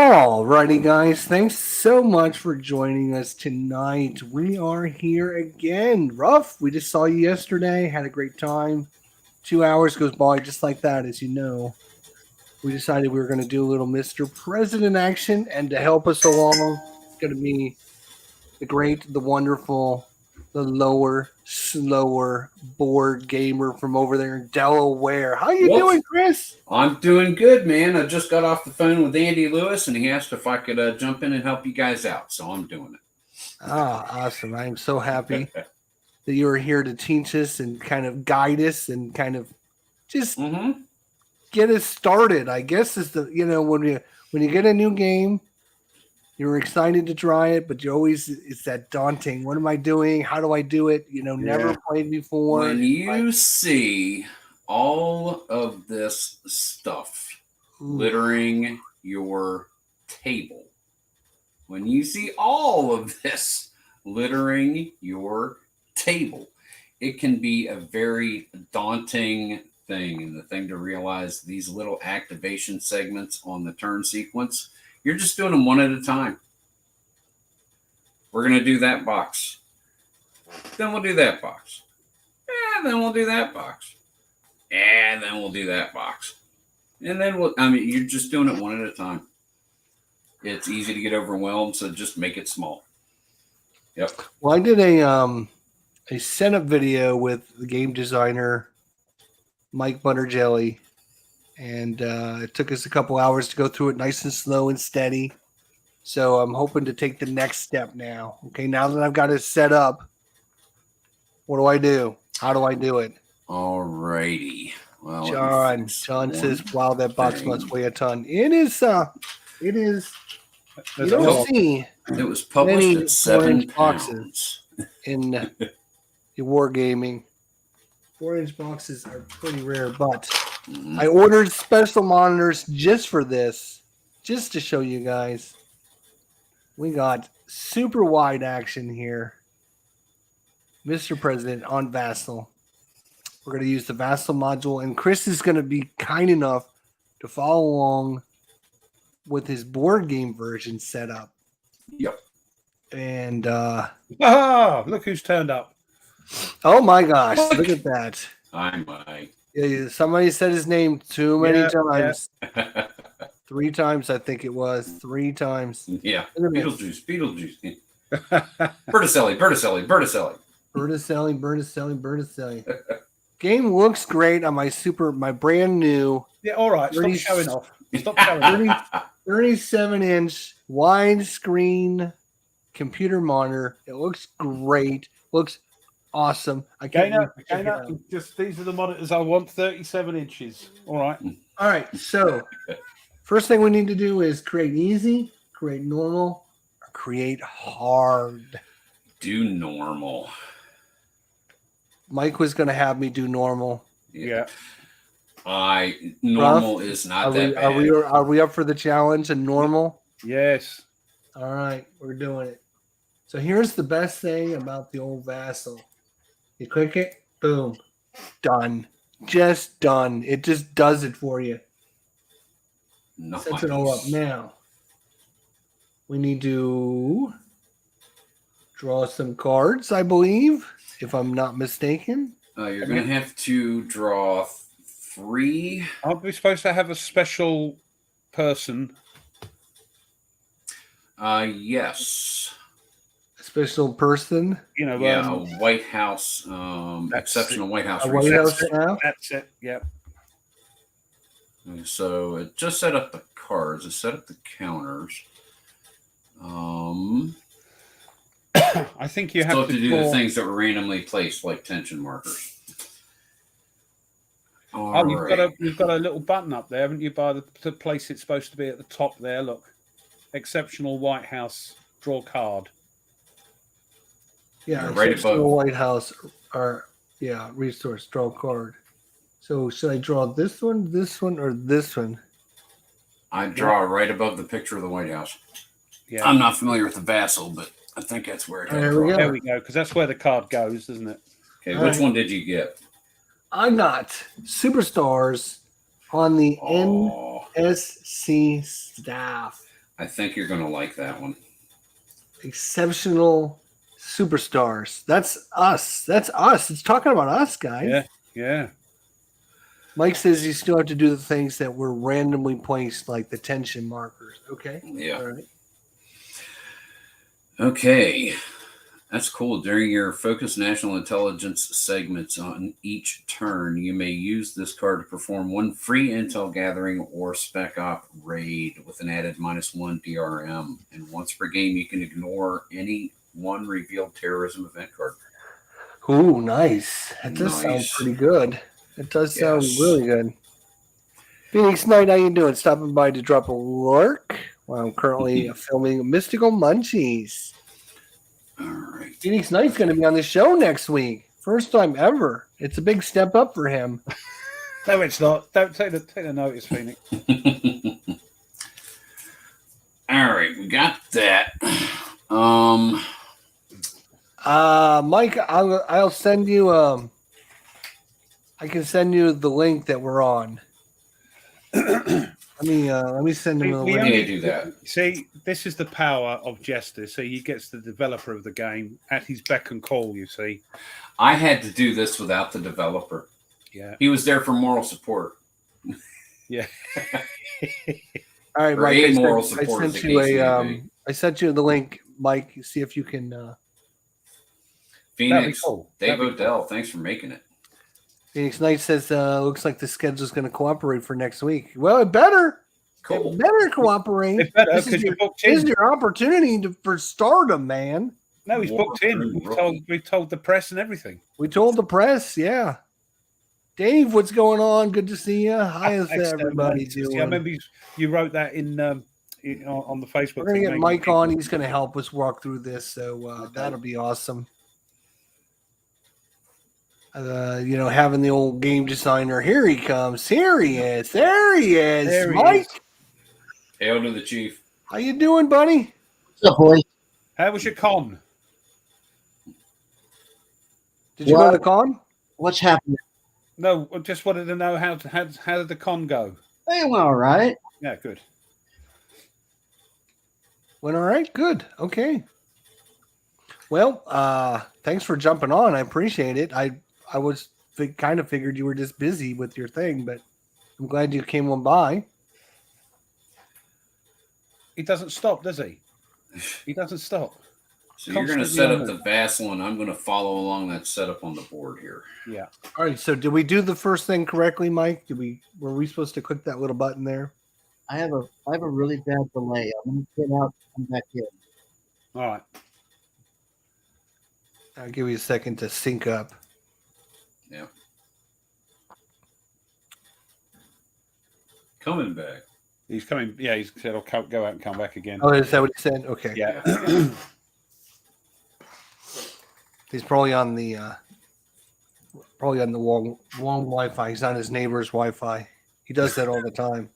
Alrighty, guys. Thanks so much for joining us tonight. We are here again. Ruff, we just saw you yesterday. Had a great time. 2 hours goes by just like that, as you know. We decided we were going to do a little Mr. President action, and to help us along, it's going to be the great, the wonderful, the lower, slower board gamer from over there in Delaware. How you doing, Chris? I'm doing good, man. I just got off the phone with Andy Lewis, and he asked if I could jump in and help you guys out, so I'm doing it. Awesome. I'm so happy that you are here to teach us and kind of guide us and kind of just get us started. I guess is the when you get a new game, you're excited to try it, but it's that daunting. What am I doing? How do I do it? Never played before. When you see all of this stuff littering your table, when you see all of this littering your table, it can be a very daunting thing. And the thing to realize, these little activation segments on the turn sequence, you're just doing them one at a time. We're going to do that box. Then we'll do that box. And then we'll do that box. And then we'll do that box. And then you're just doing it one at a time. It's easy to get overwhelmed, so just make it small. Yep. Well, I did a setup video with the game designer Mike Butterjelly, and it took us a couple hours to go through it nice and slow and steady. So I'm hoping to take the next step now. Okay, now that I've got it set up, what do I do? How do I do it? All righty. Well, John says, "Wow, that box must weigh a ton." It is. You don't see. It was published at 7 boxes in wargaming. 4-inch boxes are pretty rare, but I ordered special monitors just for this, just to show you guys. We got super wide action here. Mr. President on Vassal. We're going to use the Vassal module, and Chris is going to be kind enough to follow along with his board game version set up. Yep. And look who's turned up. Oh my gosh, look at that. I'm Mike. Yeah, somebody said his name too many times. Yeah. 3 times, I think it was. 3 times. Yeah. Beetlejuice. Berticelli. Game looks great on my brand new. Yeah, all right. Stop showing off. Stop showing off. 37-inch widescreen computer monitor. It looks great. Looks awesome. I can't. Just these are the monitors I want. 37 inches. All right. All right. So first thing we need to do is create easy, create normal, or create hard. Do normal. Mike was going to have me do normal. Yeah. Normal is not that bad. Are we up for the challenge and normal? Yes. All right, we're doing it. So here's the best thing about the old Vassal. You click it, boom, done. Just done. It just does it for you. Nice. Sets it all up. Now, we need to draw some cards, I believe, if I'm not mistaken. You're going to have to draw 3. Aren't we supposed to have a special person? Yes. A special person? A White House, exceptional White House. White House staff? That's it, yeah. So it just set up the cards. It set up the counters. I think you have to do the things that were randomly placed, like tension markers. You've got a little button up there, haven't you? By the place it's supposed to be at the top there. Look, exceptional White House. Draw card. Yeah, right above White House. Resource. Draw card. So should I draw this one, or this one? I draw right above the picture of the White House. Yeah. I'm not familiar with the Vassal, but I think that's where it goes. There we go, because that's where the card goes, isn't it? Okay, which one did you get? I got Superstars on the NSC staff. I think you're going to like that one. Exceptional superstars. That's us. That's us. It's talking about us, guys. Yeah, yeah. Mike says you still have to do the things that were randomly placed, like the tension markers. Okay. Yeah. All right. Okay. That's cool. During your focus national intelligence segments on each turn, you may use this card to perform one free intel gathering or spec op raid with an added -1 DRM. And once per game, you can ignore any one revealed terrorism event card. Ooh, nice. That does sound Nice. pretty good. It does sound Yes. really good. Phoenix Knight, how you doing? Stopping by to drop a lurk while I'm currently filming Mystical Munchies. All right. Phoenix Knight's going to be on the show next week. First time ever. It's a big step up for him. No, it's not. Don't take the notice, Phoenix. All right, we got that. Mike, I'll send you. I can send you the link that we're on. Let me send him the We link. only do that. See, this is the power of Jester. So he gets the developer of the game at his beck and call. You see. I had to do this without the developer. Yeah. He was there for moral support. Yeah. All right, Or Mike. a moral support, I as sent the you case a. may be. I sent you the link, Mike. See if you can. Phoenix, cool. Dave That'd be Odell, thanks for making it. Phoenix Knight says, looks like the schedule's going to cooperate for next week. Well, it better. Cool. It better cooperate. It better, This is 'cause your, you're booked this is in. your opportunity for stardom, man. No, he's booked in. We've told the press and everything. We told the press, yeah. Dave, what's going on? Good to see you. How's everybody doing? Yeah, I remember you wrote that in on the Facebook. We're going to thing, get maybe. Mike on. He's going to help us walk through this, so that'll be awesome. Having the old game designer. Here he comes. Here he is. There he is. There he Mike, is. Hail to the chief. how you doing, buddy? What's up, boys? How was your con? Did you go to the con? What's happening? No, I just wanted to know how did the con go? Hey, well, all right. Yeah, good. Went all right. Good. Okay. Well, thanks for jumping on. I appreciate it. I was kind of figured you were just busy with your thing, but I'm glad you came on by. He doesn't stop, does he? He doesn't stop. So you're going to set up the Vassal, and I'm going to follow along that setup on the board here. Yeah. All right. So did we do the first thing correctly, Mike? Were we supposed to click that little button there? I have a really bad delay. I'm gonna get out and come back in. All right. I'll give you a second to sync up. Yeah. Coming back. He's coming. Yeah, he said I'll go out and come back again. Oh, is that what he said? Okay. Yeah. He's probably on the wrong Wi-Fi. He's on his neighbor's Wi-Fi. He does that all the time.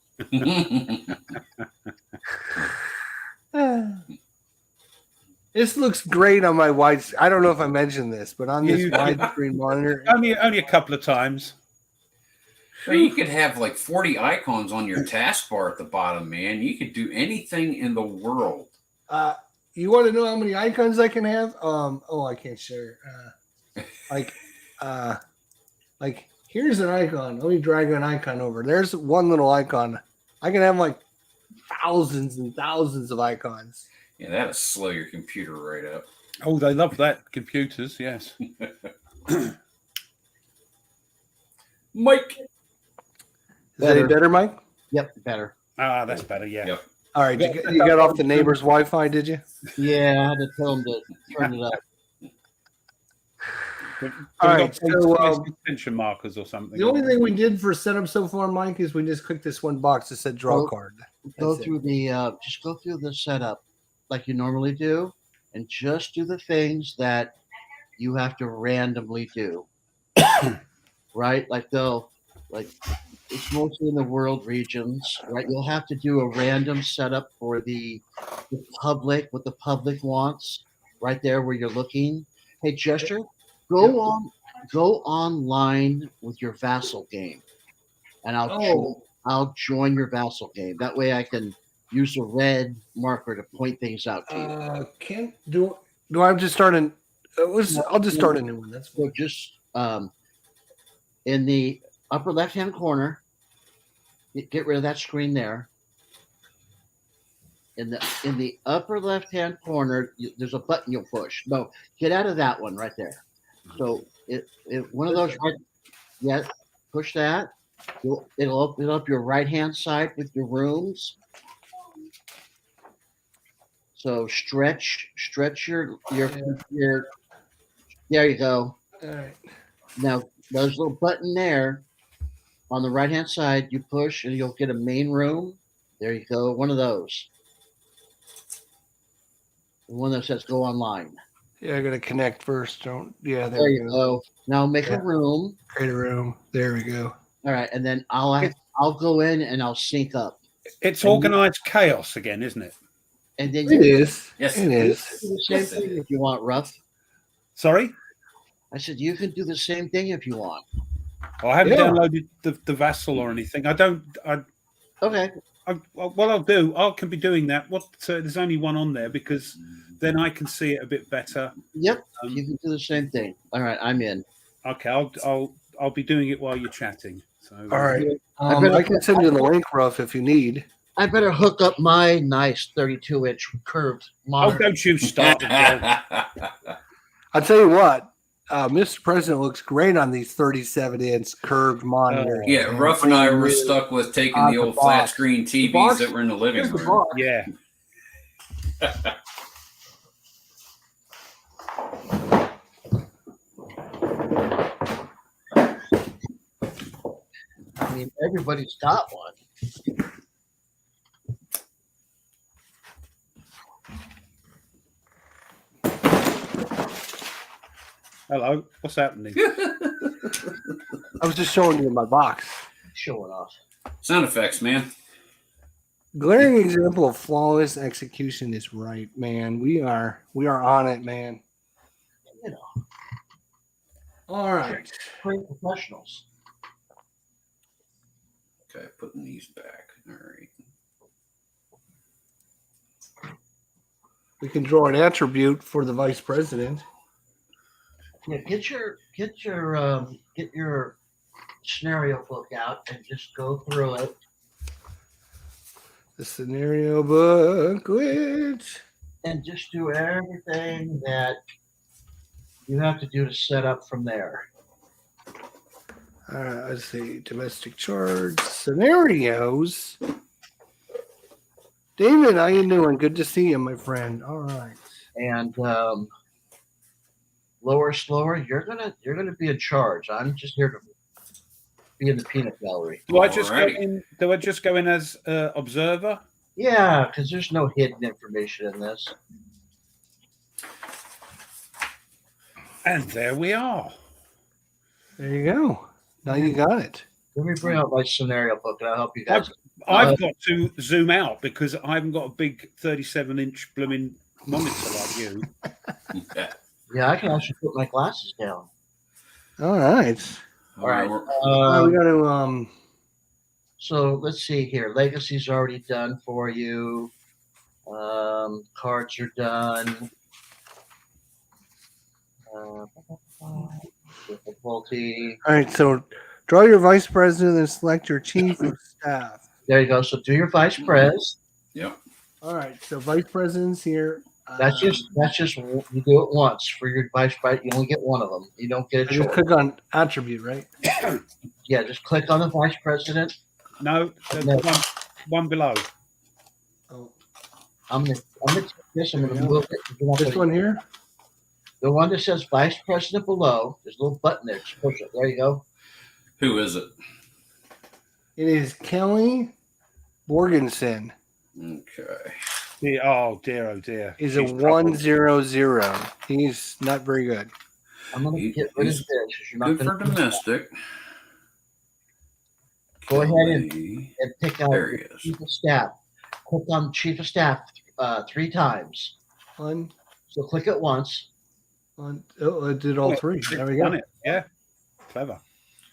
This looks great on my wide. I don't know if I mentioned this, but on this widescreen monitor, only a couple of times. So you could have like 40 icons on your taskbar at the bottom, man. You could do anything in the world. you want to know how many icons I can have? I can't share. Like here's an icon. Let me drag an icon over. There's one little icon. I can have like thousands and thousands of icons. Yeah, that'll slow your computer right up. Oh, they love that. Computers, yes. Mike. Is that any better, Mike? Yep, better. Ah, that's better. Yeah. Yep. All right, you got off the neighbor's Wi-Fi, did you? Yeah, I had to tell him to turn it up. All right, so attention markers or something. the only thing we did for setup so far, Mike, is we just clicked this one box that said draw card. Go through the setup like you normally do, and just do the things that you have to randomly do. Right? It's mostly in the world regions, right? You'll have to do a random setup for the public, what the public wants, right there where you're looking. Hey, Gesture, go online with your Vassal game, and I'll join your Vassal game. That way I can use a red marker to point things out to you. Can't do I just start an I'll just start a new one. That's So fine. just in the upper left-hand corner, get rid of that screen there. In the upper left-hand corner, there's a button you'll push. No, get out of that one right there. So one of those right, yeah, push that. It'll open up your right-hand side with your rooms. So stretch your there you go. All right. Now there's a little button there on the right-hand side. You push and you'll get a main room. There you go. One of those. The one that says go online. Yeah, I gotta connect first. There There you go. Now make Yeah. a room. Create a room. There we go. All right, and then I'll go in and I'll sync up. It's organized chaos again, isn't it? And then It is. Yes, It do is. the same thing if you want, Ruff. Sorry? I said you can do the same thing if you want. Oh, I haven't Yeah. downloaded the Vassal or anything. Okay. What I'll do, I can be doing that. There's only one on there because then I can see it a bit better. Yep. You can do the same thing. All right, I'm in. Okay, I'll be doing it while you're chatting. So All right. better- I can send you the link, Ruff, if you need. I better hook up my nice 32-inch curved Oh, monitor. don't you start. I'll tell you what, Mr. President looks great on these 37-inch curved monitors. Yeah, man. Ruff and I were Really stuck with taking out the the old flat box. screen TVs box- that were in the living Here's the room. box. Yeah. I mean, everybody's got one. Hello. What's happening? I was just showing you my box. Showing off. Sound effects, man. Glaring example of flawless execution is right, man. We are on it, man. You know, All right. great professionals. Okay, putting these back. All right. We can draw an attribute for the vice president. Yeah, get your scenario book out and just go through it. The scenario booklet. And just do everything that you have to do to set up from there. Let's see. Domestic charge scenarios. David, how you doing? Good to see you, my friend. All right. And lower, slower. You're gonna be in charge. I'm just here to be in the peanut gallery. Do I just go Alrighty. in? Do I just go in as observer? Yeah, because there's no hidden information in this. And there we are. There you go. Now you got it. Let me bring out my scenario book and I'll help you guys. I've got to zoom out because I haven't got a big 37-inch blooming monitor like you. Yeah. Yeah, I can actually put my glasses down. All right. All right. We got to So let's see here. Legacy's already done for you. Cards are done. Difficulty. All right. So draw your vice president and select your chief of staff. There you go. So do your vice pres. Yep. All right. So vice president's here. That's just you do it once for your vice pres. You only get one of them. You don't get a I just choice. click on attribute, right? Yeah, just click on the vice president. No, there's No. one below. Oh, I'm gonna take this. I'm gonna move it. You're not this gonna- one here. The one that says vice president below. There's a little button there. Just push it. There you go. Who is it? It is Kelly Borgensen. Okay. Yeah, oh dear, He's a She's trouble. 100. He's not very good. I'm gonna He- get rid of he's this. 'Cause you're not Good gonna for domestic. Go ahead and- Kelly. and pick out There your he is. chief of staff. Click on chief of staff 3 times. One. So click it once. Oh, it did all three. There we Done go. it. Yeah, clever.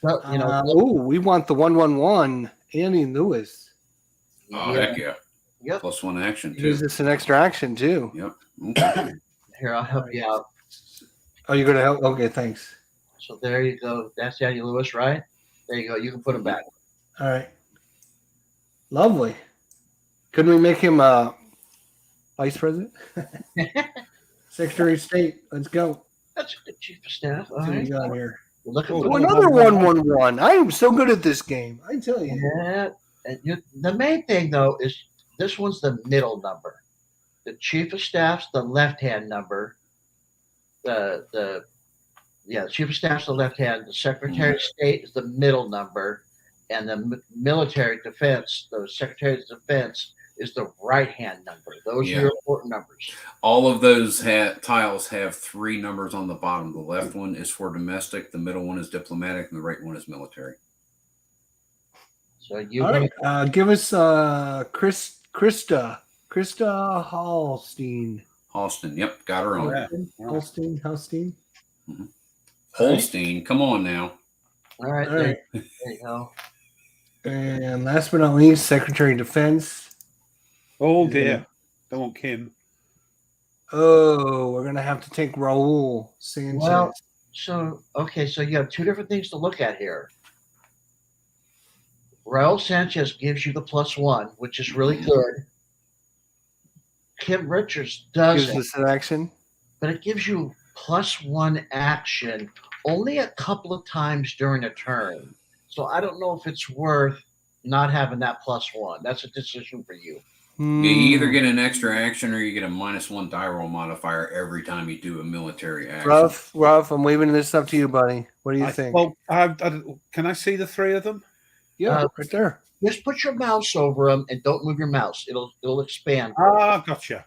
So, We want the 111, Annie Lewis. Oh, yeah. heck yeah. Yep. Plus one action It gives too. us an extra action too. Yep. Okay. Here, I'll help you out. Oh, you're gonna help? Okay, thanks. So there you go. That's Daddy Lewis, right? There you go. You can put him back. All right. Lovely. Couldn't we make him vice president? Secretary of State. Let's go. That's a good chief of staff. All What do we right. got here? We're looking Oh, Oh, for another 1-1-1. I am so good at this game. I tell you. Yeah. And the main thing though is this one's the middle number. The chief of staff's the left-hand number. The chief of staff's the left hand. The secretary of state is the middle number, and the military defense, the secretary of defense, is the right hand number. Those are your important numbers. All of those tiles have 3 numbers on the bottom. The left one is for domestic, the middle one is diplomatic, and the right one is military. So you All right. Give us Krista Hallstein. Halston, yep, got her on. Yeah. Hallstein. Holstein, come on now. all right, All right. there you go. And last but not least, Secretary of Defense. Oh dear. Don't want Kim. Oh, we're gonna have to take Raul Sanchez. Well, so you have two different things to look at here. Raul Sanchez gives you the +1, which is really good. Kim Richards gives doesn't, us an action. but it gives you +1 action only a couple of times during a turn. So I don't know if it's worth not having that +1. That's a decision for you. You either get an extra action or you get a -1 die roll modifier every time you do a military action. Rough. I'm leaving this up to you, buddy. What do you think? Well, can I see the 3 of them? Yeah, right there. Just put your mouse over them and don't move your mouse. It'll expand. Ah, gotcha.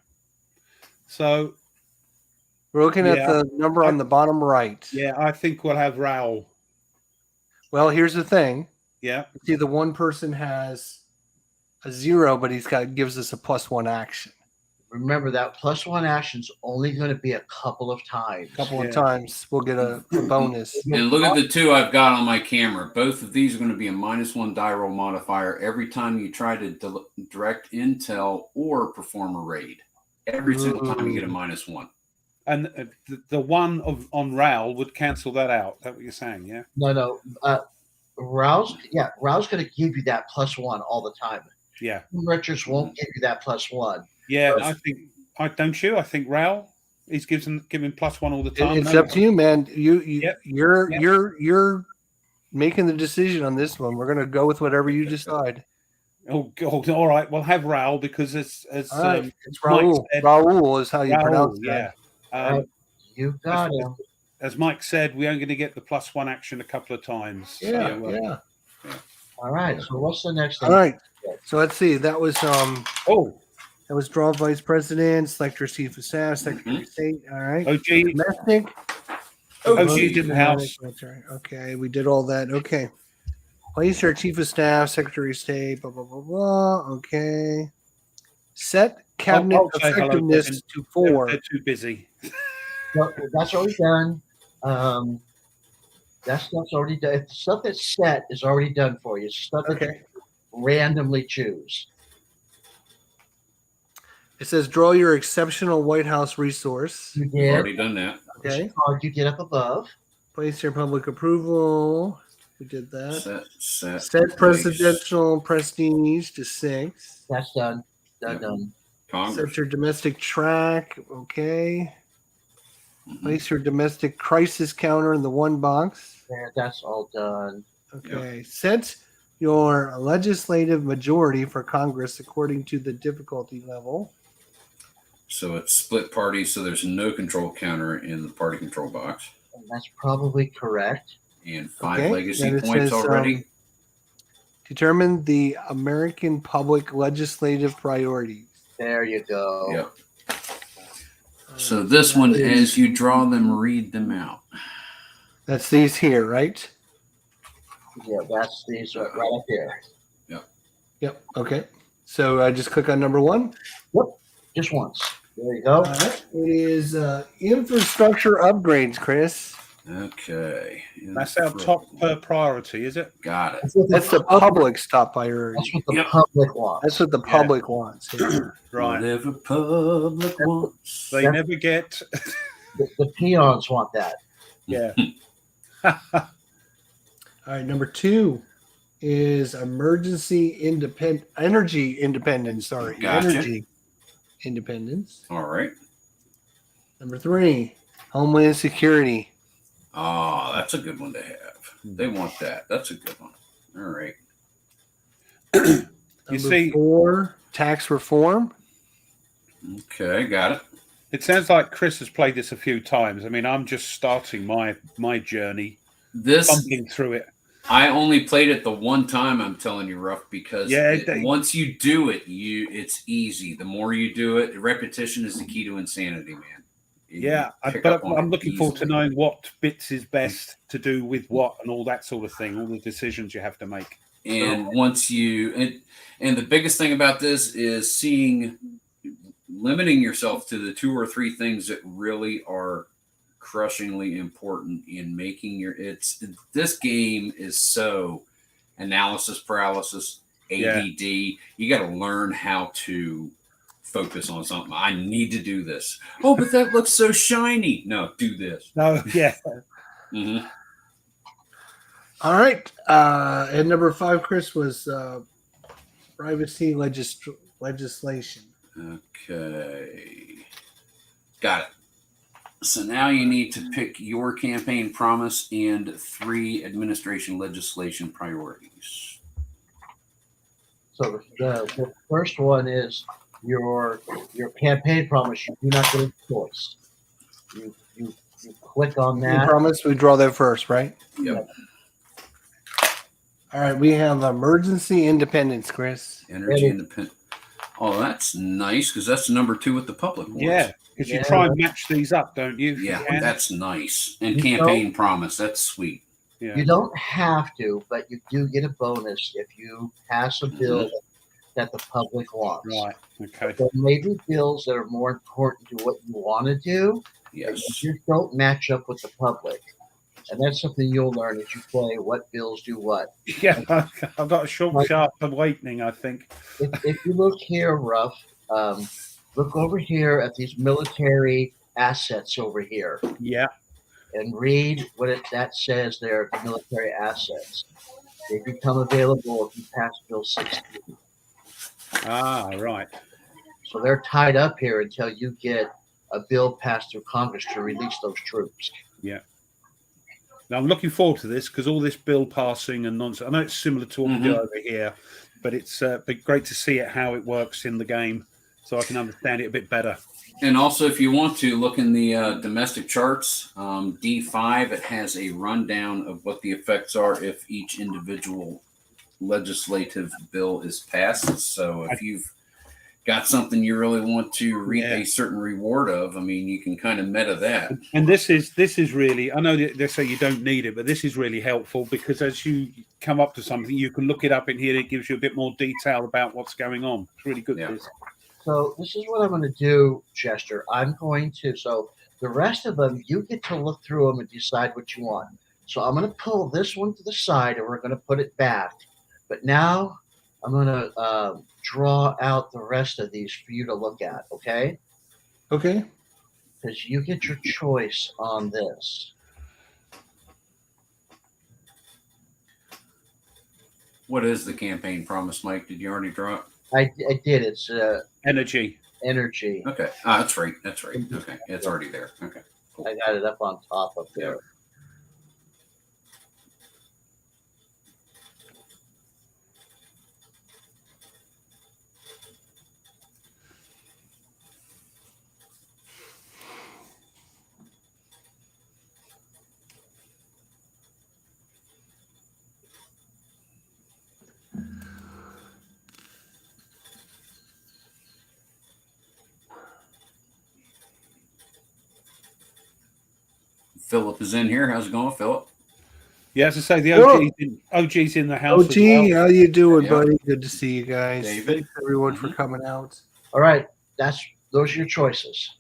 So We're looking at the number on the bottom right. yeah, I think we'll have Raoul. Well, here's the thing. Yeah. See, the one person has a 0, but gives us a +1 action. Remember that +1 action's only going to be a couple of times. A couple of times, we'll get a bonus. And look at the 2 I've got on my camera. Both of these are going to be a -1 die roll modifier every time you try to direct intel or perform a raid. Every single time you get a -1. And the one on Raoul would cancel that out. Is that what you're saying? Yeah. No. Raul's going to give you that +1 all the time. Yeah. Richards won't give you that +1. Yeah, don't you? I think Raoul he's giving +1 all the time. It's up to you, man. You're making the decision on this one. We're gonna go with whatever you decide. Oh, all right. Well, have Raoul because it's It's Raul. Raul is how you pronounce it. Yeah. You got him. As Mike said, we're only going to get the +1 action a couple of times. Yeah. All right. So what's the next thing? All right. So let's see. That was That was draw vice president, selector chief of staff, secretary of state. All right. OG. Domestic. OG did the house. Okay, we did all that. Okay. Place your chief of staff, secretary of state, blah blah blah blah. Okay. Set cabinet I'll say hello effectiveness to 4. They're too busy. Well, that's already done. That stuff's already done. The stuff that's set is already done for you. Stuff that you randomly choose. It says draw your exceptional White House resource. You did. Already done that. Okay. Which card you get up above. Place your public approval. We did that. Set presidential prestige to 6. That's done. Done. Congress. Set your domestic track. Okay. Place your domestic crisis counter in the 1 box. Yeah, that's all done. Okay. Set your legislative majority for Congress according to the difficulty level. So it's split party, so there's no control counter in the party control box. And that's probably correct. And 5 legacy Then it points says, already. Determine the American public legislative priorities. There you go. Yep. So this one, as you draw them, read them out. That's these here, right? Yeah, that's these right up here. Yep. Okay. So I just click on number 1. Yep. Just once. There you go. All right. It is infrastructure upgrades, Chris. Okay. That's our top priority, is it? Got it. That's the public's top priority. That's what the Yep. public wants. That's what the public wants. Yeah. Right. Whatever public wants. They never get. The peons want that. Yeah. All right, number 2 is energy independence. Sorry, Gotcha. energy independence. All right. Number 3, homeland security. Oh, that's a good one to have. They want that. That's a good one. All right. Number see- 4, tax reform. Okay, got it. It sounds like Chris has played this a few times. I mean, I'm just starting my journey, This bumping through it. I only played it the one time. I'm telling you, Ruff, because once you do it, it's easy. The more you do it, repetition is the key to insanity, man. Yeah, pick but up on I'm it looking forward to easily. knowing what bits is best to do with what and all that sort of thing, all the decisions you have to make. And once you and the biggest thing about this is limiting yourself to the 2 or 3 things that really are crushingly important in making this game is so analysis paralysis, ADD. You got to learn how to focus on something. I need to do this. Oh, but that looks so shiny. No, do this. No, yeah. Mm-hmm. All right. And number 5, Chris, was privacy legislation. Okay. Got it. So now you need to pick your campaign promise and 3 administration legislation priorities. So the first one is your campaign promise. You do not get a choice. You click on We that. promise we draw that first, right? Yep. All right. We have emergency independence, Chris. Energy independent. Oh, that's nice because that's number 2 with the public ones. Yeah, because you Yeah. try and match these up, don't you? Yeah, Yeah. that's nice. And You campaign promise. That's sweet. Yeah. You don't have to, but you do get a bonus if you pass a bill that the public wants. Right. Okay. There may be bills that are more important to what you want to do, but Yes. you just don't match up with the public. And that's something you'll learn as you play what bills do what. Yeah, I've got a short, sharp awakening, I think. If you look here, Ruff, look over here at these military assets over here Yeah. and read what that says there, the military assets. They become available if you pass Bill 16. Ah, right. So they're tied up here until you get a bill passed through Congress to release those troops. Now, I'm looking forward to this because all this bill passing and nonsense. I know it's similar to what we do over here, but it's been great to see it how it works in the game, so I can understand it a bit better. And also, if you want to look in the domestic charts, D5, it has a rundown of what the effects are if each individual legislative bill is passed. So if you've got something you really want to reap a certain reward of, I mean, you can kind of meta that. And this is really, I know that they say you don't need it, but this is really helpful because as you come up to something, you can look it up in here. It gives you a bit more detail about what's going on. It's really good. Yeah. This. So this is what I'm going to do, Chester. So the rest of them, you get to look through them and decide what you want. So I'm going to pull this one to the side and we're going to put it back. But now I'm going to draw out the rest of these for you to look at, okay? Okay. Because you get your choice on this. What is the campaign promise, Mike? Did you already draw it? I did. It's Energy. energy. Okay. That's right. That's right. Okay. It's already there. Okay. Cool. I got it up on top of there. Philip is in here. How's it going, Philip? Yeah, as I say, the Whoa. OG's in the house. OG, as well. how you doing, Yeah. buddy? Good to see you guys. David. Thanks everyone for coming out. All right. Those are your choices.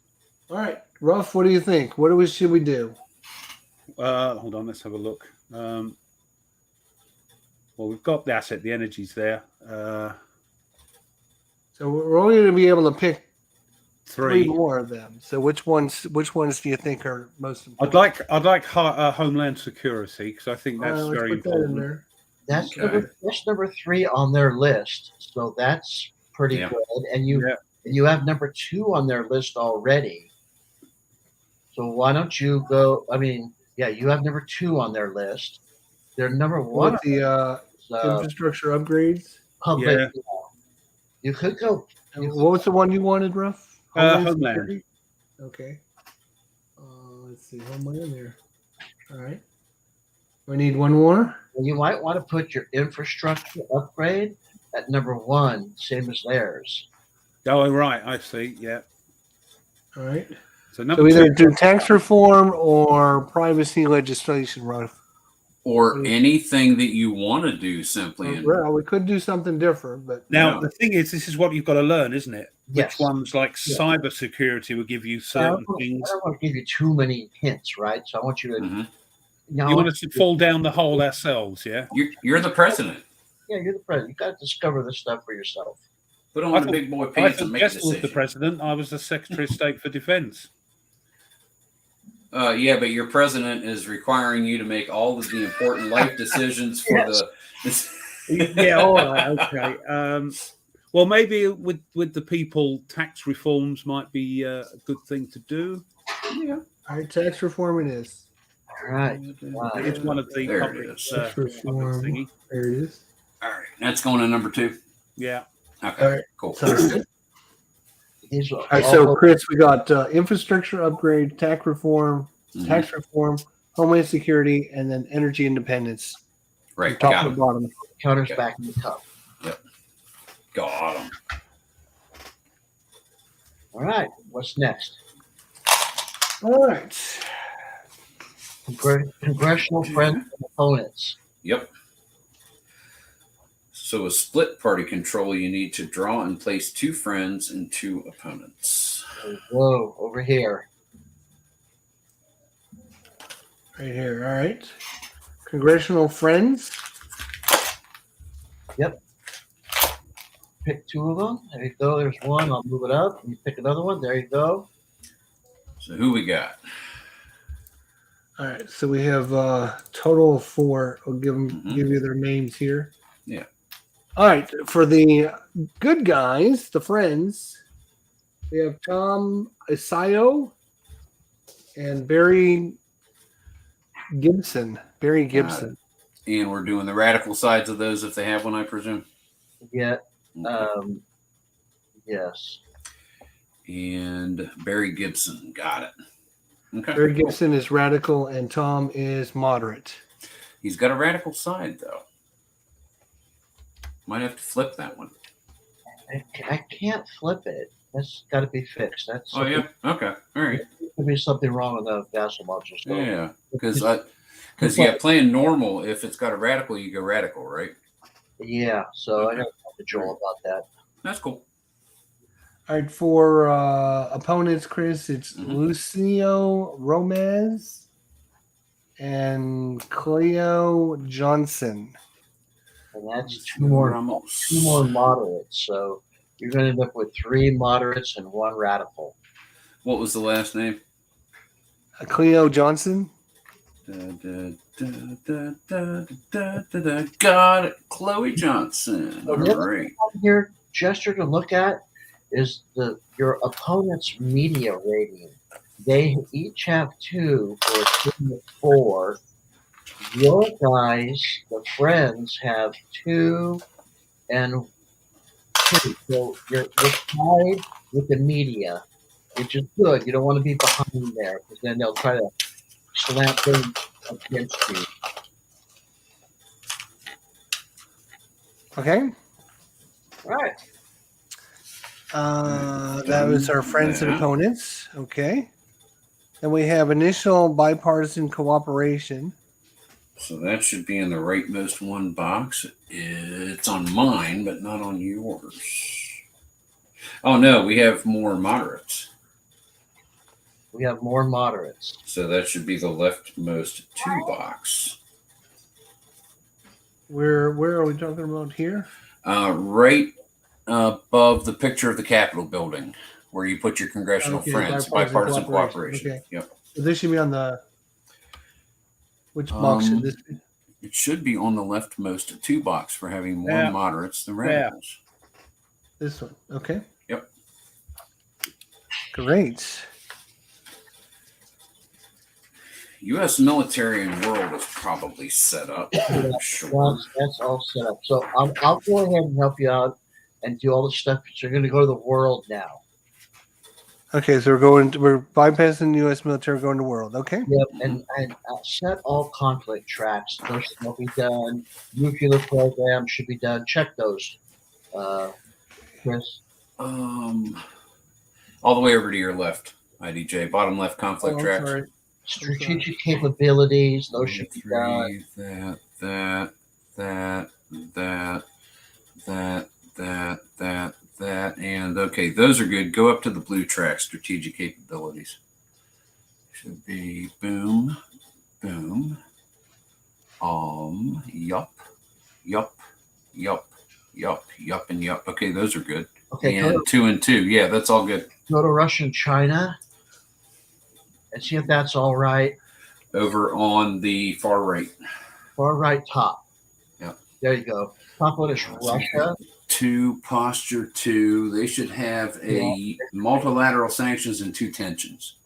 All right, Ruff, what do you think? What should we do? Hold on, let's have a look. Well, we've got the asset, the energy's there. So we're only going to be able to pick three 3. more of them. So which ones do you think are most important? I'd like Homeland Security because I think that's Let's very put that in important. there. That's Okay. that's number 3 on their list. So that's pretty Yeah. good. And you Yeah. you have number 2 on their list already. So why don't you go? I mean, yeah, you have number 2 on their list. They're number 1 With the infrastructure upgrades. public. Yeah. You could go. And what was the one you wanted, Ruff? Homeland. Security? Okay. Let's see. Homeland there. All right. We need one more. You might want to put your infrastructure upgrade at number 1, same as theirs. Oh, right. I see. Yeah. All right. So So number either 2. do tax reform or privacy legislation, Ruff. Or anything that you want to do simply. And Well, we could do something different, but Now Yeah. the thing is, this is what you've got to learn, isn't it? Yes. Which ones, like Yeah. cyber security, will give you I certain don't, things. I don't want to give you too many hints, right? So I want you to. Mhm. Now, You want us to fall down the hole ourselves, yeah? You're the president. yeah, you're the president. You got to discover this stuff for yourself. Put I on the thought- big boy I pants thought and make a Jester was the decision. president. I was the Secretary of State for Defense. Yeah, but your president is requiring you to make all of the important life decisions for Yes. the. Yeah, all right, okay. Well, maybe with the people, tax reforms might be a good thing to do. Yeah. all right, tax reform it is. All right. It's one of the There it public, is. Tax public reform. thingy. There it is. All right, that's going to number 2. Yeah. Okay, All right. cool. Sounds good. These are All right, so all- Chris, we got infrastructure upgrade, tax reform, Mhm. Homeland Security, and then energy independence. Right, Top got to him. bottom. counters Okay. back in the cup. Got him. All right. What's next? All right. Congressional friends and opponents. Yep. So a split party control, you need to draw and place 2 friends and 2 opponents. Whoa, over here. Right here. All right. Congressional friends. Pick 2 of them. There you go. There's one. I'll move it up. You pick another one. There you go. So who we got? All right. So we have a total of 4. I'll give you their names here. Yeah. All right. For the good guys, the friends, we have Tom Isayo and Barry Gibson. Barry Gibson. And we're doing the radical sides of those if they have one, I presume. Yeah. Okay. Yes. And Barry Gibson. Got it. Okay. Barry Gibson is radical and Tom is moderate. He's got a radical side, though. Might have to flip that one. I can't flip it. That's got to be fixed. That's Oh, yeah? Okay. All right. could be something wrong with the decimal. Just Yeah. Because playing normal, if it's got a radical, you go radical, right? Yeah. So I Okay. got to talk to Joel about that. That's cool. All right, for opponents, Chris, it's Mhm. Lucio Romez and Cleo Johnson. And that's two more Ramos. moderates. So you're going to end up with 3 moderates and 1 radical. What was the last name? Cleo Johnson. Got it. Chloe Johnson. All Okay. right. Here, gesture to look at is your opponent's media rating. They each have 2 for a team of 4. Your guys, the friends, have 2 and 2. So you're tied with the media, which is good. You don't want to be behind there because then they'll try to slant things against you. Okay. All right. That was our friends and opponents. Okay. Then we have initial bipartisan cooperation. So that should be in the rightmost one box. It's on mine, but not on yours. Oh, no, we have more moderates. We have more moderates. So that should be the leftmost 2 box. Where are we talking about here? Right above the picture of the Capitol building, where you put your congressional Okay, friends, bipartisan cooperation. Okay. Yep. So this should be on the. Which box should this be? It should be on the leftmost 2 box for having more Yeah. moderates than Yeah. radicals. This one. Okay. Yep. Great. U.S. military and world is probably set up. I'm sure. That's all set up. So I'll go ahead and help you out and do all the stuff. So you're going to go to the world now. Okay, so we're bypassing the U.S. military, going to world. Okay. Yep, and set all conflict tracks. Those will be done. Nuclear program should be done. Check those, Chris. All the way over to your left, IDJ. Bottom left conflict tracks. Sorry. Strategic capabilities. Those should be done. That, and okay, those are good. Go up to the blue track, strategic capabilities. Should be boom, boom. Yup, and yup. Okay, those are good. Okay, And 2 and 2. Yeah, that's all good. go to Russia and China and see if that's all right. Over on the far right. Far right top. Yep. There you go. Top one is Russia. 2, posture 2. They should have a multilateral sanctions and 2 tensions.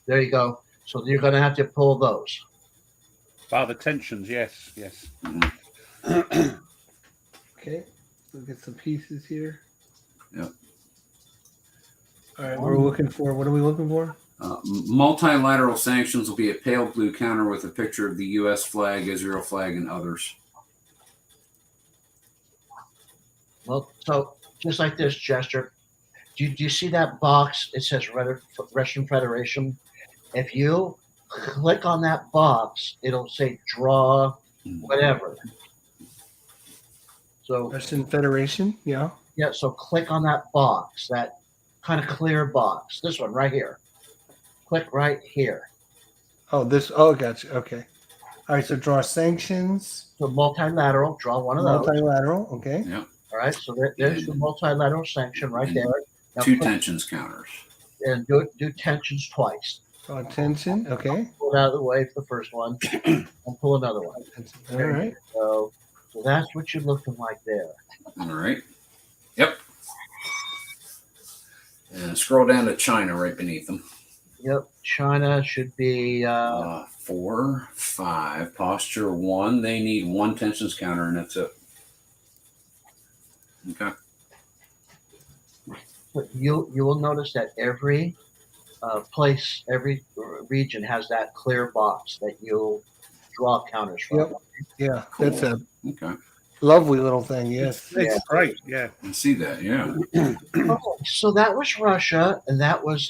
There you go. So you're going to have to pull those. The tensions, yes. Okay. Look at some pieces here. Yep. All right. We're looking for. What are we looking for? Multilateral sanctions will be a pale blue counter with a picture of the U.S. flag, Israel flag, and others. Well, so just like this gesture, do you see that box? It says Russian Federation. If you click on that box, it'll say draw whatever. So Russian Federation. Yeah. yeah, so click on that box, that kind of clear box. This one right here. Click right here. Oh, this. Oh, gotcha. Okay. All right. So draw sanctions. So multilateral, draw one of those. Multilateral. Okay. Yep. All right, so there's the multilateral sanction right there. Now 2 tensions counters. and do tensions twice. Draw tension. Okay. Pull it out of the way for the first one, and pull another one. All right. So that's what you're looking like there. All right. Yep. And scroll down to China right beneath them. Yep, China should be 4, 5, posture 1. They need 1 tensions counter, and that's it. Okay. But you will notice that every place, every region has that clear box that you'll draw counters from. Yep. Yeah. Cool. That's a Okay. lovely little thing. Yes. It's great, yeah. I see that. Yeah. Okay, so that was Russia, and that was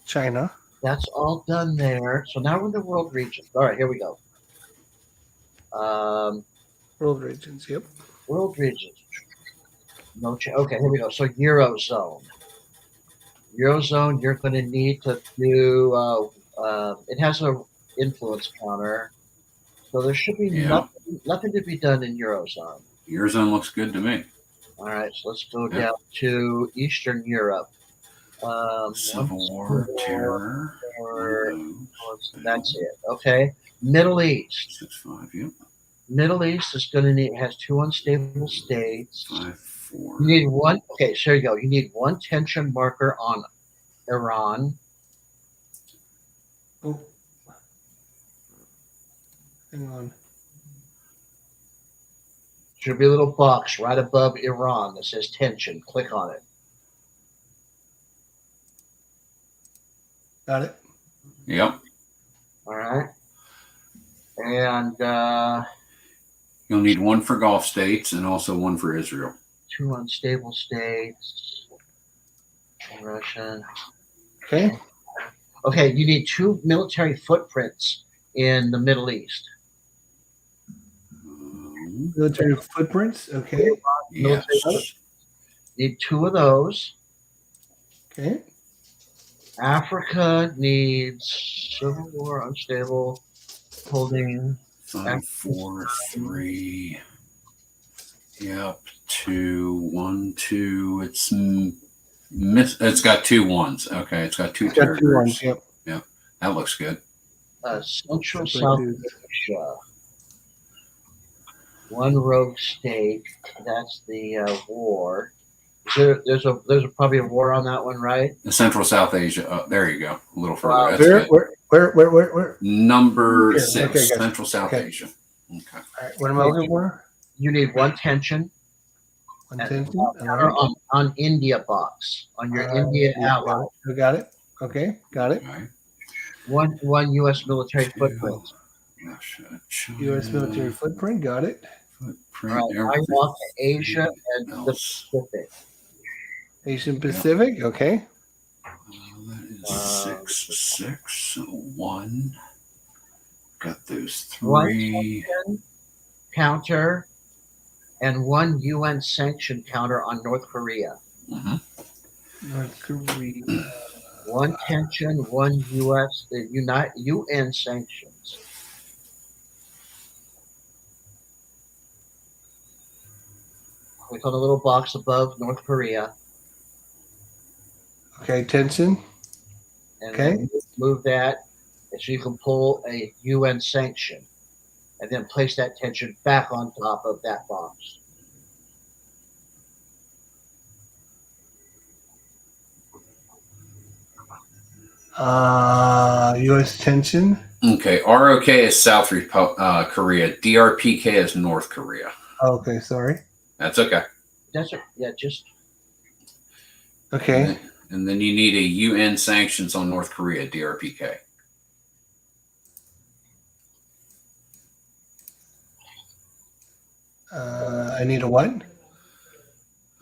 China. that's all done there. So now we're in the world regions. All right, here we go. World regions. Yep. World regions. No, okay, here we go. So Eurozone. Eurozone, you're going to need to do. It has a influence counter, so there should be nothing to be done in Eurozone. Eurozone looks good to me. All right, so let's go down to Eastern Europe. Civil War, terror. That's it. Okay, Middle East. 6, 5. Yep. Middle East is going to has 2 unstable states. 5, 4. You need 1. Okay, so here you go. You need 1 tension marker on Iran. Oh. Hang on. Should be a little box right above Iran that says tension. Click on it. Got it. Yep. All right. And You'll need 1 for Gulf states and also 1 for Israel. 2 unstable states. Russian. Okay. Okay, you need 2 military footprints in the Middle East. Military footprints. Okay. Yes. Need 2 of those. Okay. Africa needs civil war, unstable, holding. 5, 4, 3. Yep. 2, 1, 2. It's got 2 1s. Okay, it's got 2 It's got terror 2 ones. groups. Yep. That looks good. Central Pretty South good. Asia. One rogue state. That's the war. There's probably a war on that one, right? The Central South Asia. Oh, there you go. A little further. Wow. That's good. Where? Number Here. 6, Okay, gotcha. Central South Okay. Asia. Okay. All right. What am I looking for? You need 1 tension 1 tension. counter on India box on your India ally. We got it. Okay, got it. Okay. One U.S. military footprint. Russia, China, U.S. military footprint. Got it. footprint. All right, I everything want Asia and the else. Pacific. Asian Pacific. Okay. That is 6, 6, 1. Got those 1 3. tension counter and 1 UN sanction counter on North Korea. Mhm. North Korea. 1 tension, 1 U.S. UN sanctions. Click on the little box above North Korea. Okay, tension. And Okay. then move that, and so you can pull a UN sanction, and then place that tension back on top of that box. U.S. tension. Okay. ROK is South Korea. DRPK is North Korea. Okay, sorry. That's okay. That's it. Yeah, just Okay. And then you need a UN sanctions on North Korea, DRPK. I need a what?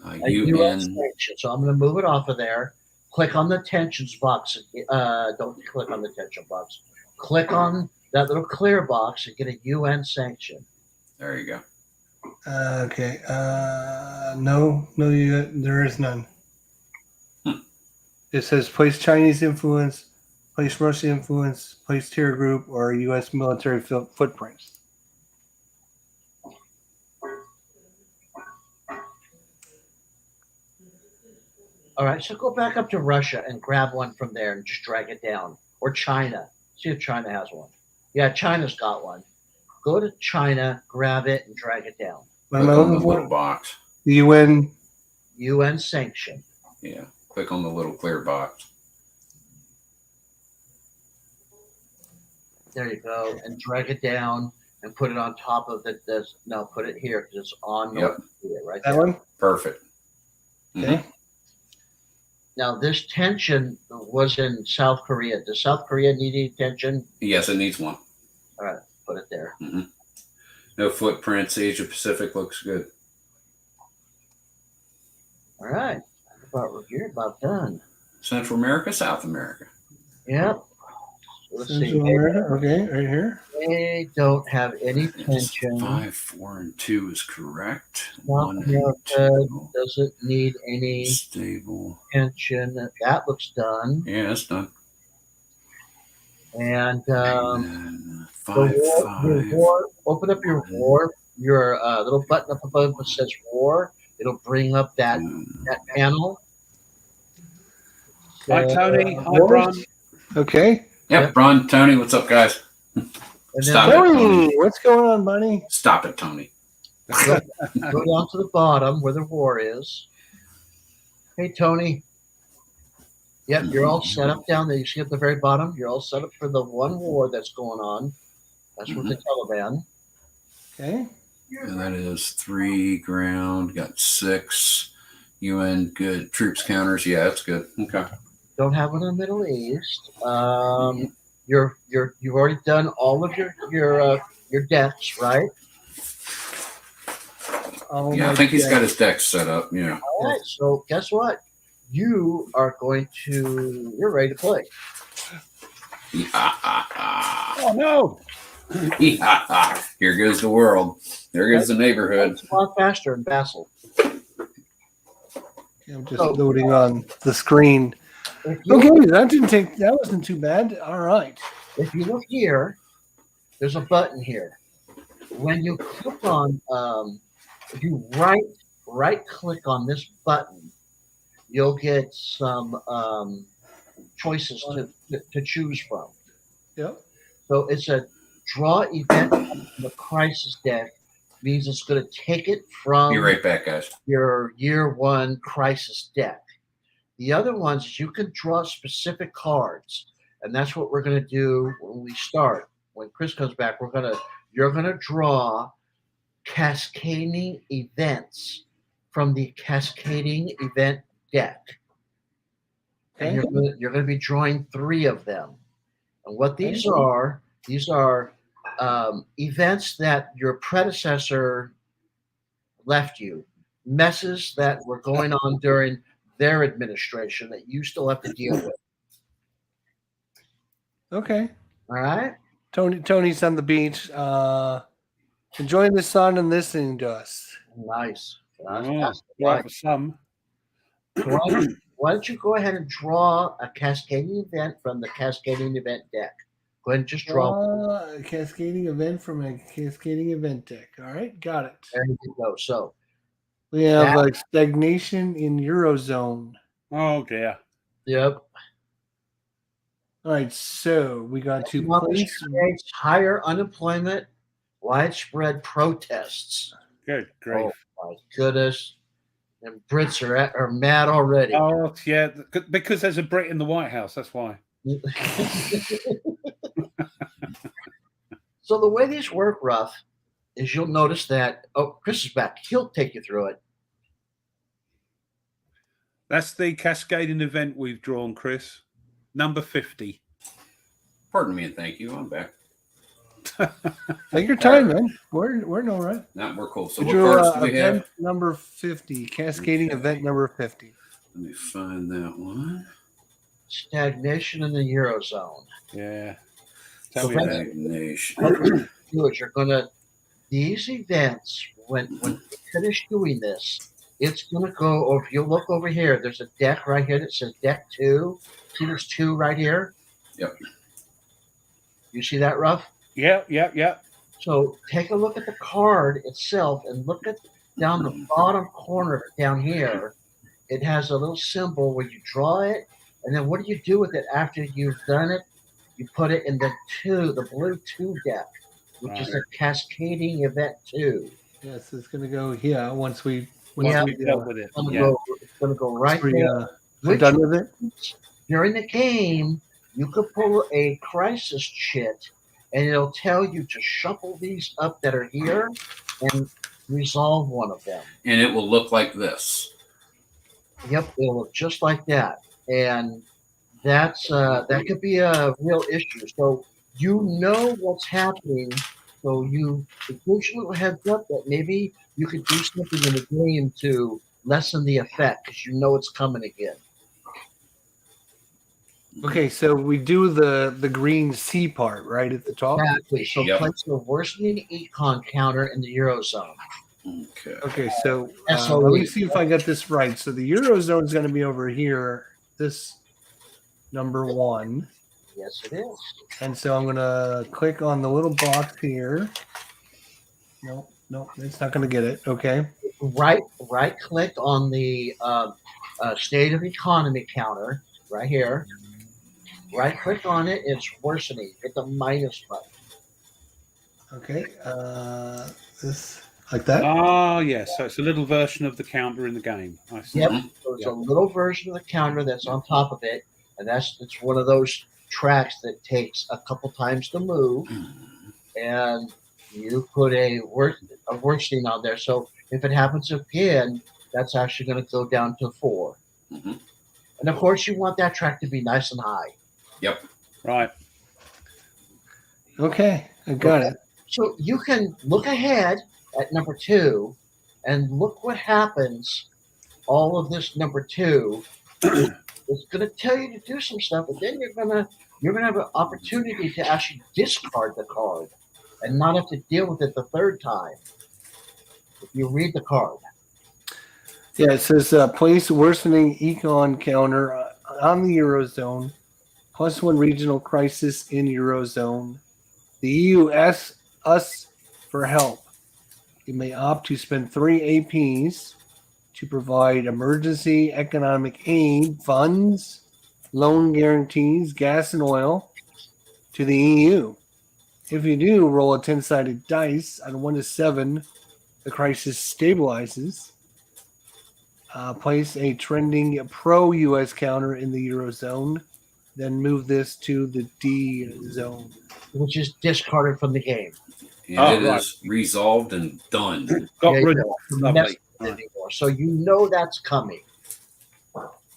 a UN UN. sanction. So I'm going to move it off of there. Click on the tensions box. Don't click on the tension box. Click on that little clear box and get a UN sanction. There you go. Okay. No, there is none. It says place Chinese influence, place Russian influence, place tier group, or U.S. military footprints. All right, so go back up to Russia and grab one from there and just drag it down. Or China. See if China has one. Yeah, China's got one. Go to China, grab it, and drag it down. What Click am I on the looking little for? box. The UN. UN sanction. Yeah. Click on the little clear box. There you go. And drag it down and put it on top of no, put it here because it's on North Korea right That there. one. Perfect. Okay. Mhm. Now, this tension was in South Korea. Does South Korea need any tension? Yes, it needs one. All right, put it there. No footprints. Asia Pacific looks good. All right. You're about done. Central America, South America. Yep. So let's see. Central America. Okay, right here. They don't have any It's tension. 5, 4, and 2 is correct. South 1 and America 2. doesn't need any Stable. tension. That looks done. Yeah, that's done. And And then the 5, your 5. war. Open up your war. Your little button up above that says war. It'll bring up that panel. Hi, Tony. Hi, Wars. Bron. Okay. Yep, Bron, Tony, what's up, guys? And Stop then it. Tony, what's going on, buddy? Stop it, Tony. go down to the bottom where the war is. Hey, Tony. Yep, you're all set up down there. You see at the very bottom? You're all set up for the one war that's going on. That's with the Taliban. Okay. And that is 3 ground, got 6 UN, good. Troops counters, yeah, that's good. Okay. Don't have one in the Middle East. You've already done all of your deaths, right? Oh Yeah, my I think he's God. got his deck set up. Yeah. All right. So guess what? You are you're ready to play. Oh, no. Here goes the world. There goes the neighborhood. It's a lot faster in Basel. I'm just loading on the screen. If you, Okay, that wasn't too bad. All right. if you look here, there's a button here. When you click on, if you right click on this button, you'll get some choices to choose from. Yep. So it's a draw event from the crisis deck, means it's going to take it from Be right back, guys. your year one crisis deck. The other ones is you can draw specific cards, and that's what we're going to do when we start. When Chris comes back, you're gonna draw cascading events from the cascading event deck, and Okay. you're gonna be drawing 3 of them. And what these are events that your predecessor left you, messes that were going on during their administration that you still have to deal with. Okay. All right. Tony's on the beach, enjoying the sun and listening to us. Nice. Oh, right for some. Why don't you go ahead and draw a cascading event from the cascading event deck? Go ahead and just draw. A cascading event from a cascading event deck. All right, got it. There you go. So We have like stagnation in Eurozone. Oh dear. yep. All right, so we got to place. Higher unemployment, widespread protests. Good grief. Oh my goodness. And Brits are mad already. Oh yeah, because there's a Brit in the White House. That's why. So the way these work, Ruff, is you'll notice that Chris is back. He'll take you through it. That's the cascading event we've drawn, Chris. Number 50. Pardon me and thank you. I'm back. Take your time, man. We're no right. We're cool. So We what drew cards do we event have? number 50, cascading event number 50. Let me find that one. Stagnation in the Eurozone. Yeah. So Stagnation. what you're gonna do is these events, when you finish doing this, it's gonna go, or if you look over here, there's a deck right here that says deck 2. See there's 2 right here? Yep. You see that, Ruff? Yeah. So take a look at the card itself and look at down the bottom corner down here. It has a little symbol where you draw it, and then what do you do with it after you've done it? You put it in the blue 2 deck, which is a cascading event 2. Yes, it's going to go here once we dealt with it. It's going to go right there. We're done with it. During the game, you could pull a crisis chit, and it'll tell you to shuffle these up that are here and resolve one of them. And it will look like this. Yep, it'll look just like that, and that could be a real issue. So you know what's happening. So it gives you a little heads up that maybe you could do something in the game to lessen the effect because you know it's coming again. Okay, so we do the green C part right at the top. Exactly. So Yep. place the worsening econ counter in the Eurozone. Okay. Okay, so SOE. let me see if I got this right. So the Eurozone is going to be over here, this number 1. Yes, it is. And so I'm going to click on the little box here. No, it's not going to get it. Okay. Right click on the state of economy counter right here. Right click on it. It's worsening. Hit the minus button. Okay. This like that. Ah, yes. So it's a little version of the counter in the game. I see. Yep. So it's a little version of the counter that's on top of it, and it's one of those tracks that takes a couple times to move, and you put a worsening on there. So if it happens again, that's actually going to go down to 4. Mm-hmm. And of course, you want that track to be nice and high. Yep. Right. Okay, I got it. So you can look ahead at number 2 and look what happens. All of this number 2 is going to tell you to do some stuff, but then you're gonna have an opportunity to actually discard the card and not have to deal with it the 3rd time if you read the card. Yeah, it says place worsening econ counter on the Eurozone, +1 regional crisis in Eurozone. The EU asks us for help. You may opt to spend 3 APs to provide emergency economic aid funds, loan guarantees, gas and oil to the EU. If you do, roll a 10-sided dice on 1 to 7. The crisis stabilizes. Place a trending pro-U.S. counter in the Eurozone. Then move this to the D zone. which is discarded from the game. And it is resolved and done. Got There you rid go. of lovely. Mess with it anymore. So you know that's coming.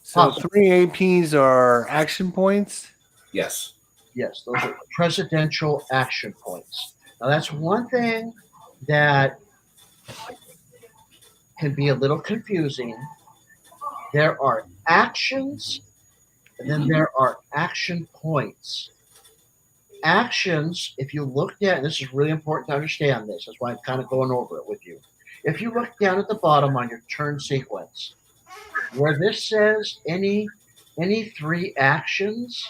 So Awesome. 3 APs are action points. Yes. Yes, those are presidential action points. Now that's one thing that can be a little confusing. There are actions, and then there are action points. Actions, if you look down, and this is really important to understand this, that's why I'm kind of going over it with you. If you look down at the bottom on your turn sequence, where this says any 3 actions,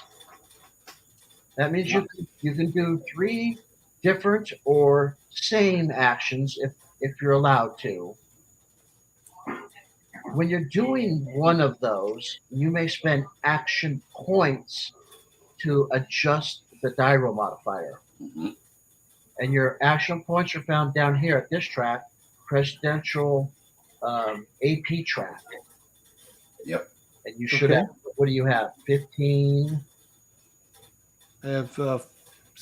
that means you can do 3 different or same actions if you're allowed to. When you're doing one of those, you may spend action points to adjust the die roll modifier. Mhm. And your action points are found down here at this track, presidential AP track. Yep. And you should Okay. have, what do you have? 15. I have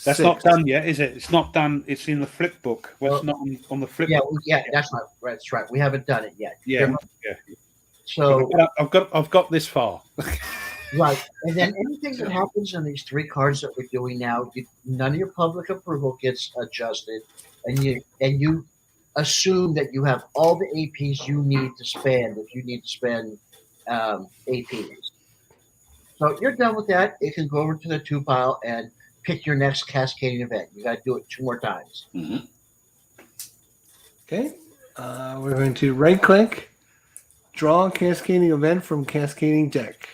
That's 6. not done yet, is it? It's not done. It's in the flip book. Well, it's Well, not on the flip Yeah, book. yeah, that's right. That's right. We haven't done it yet. Yeah, yeah. So I've got this far. right, and then anything that happens in these 3 cards that we're doing now, none of your public approval gets adjusted, and you assume that you have all the APs you need to spend if you need to spend APs. So you're done with that. It can go over to the 2 pile and pick your next cascading event. You got to do it 2 more times. Mhm. Okay. We're going to right click, draw a cascading event from cascading deck.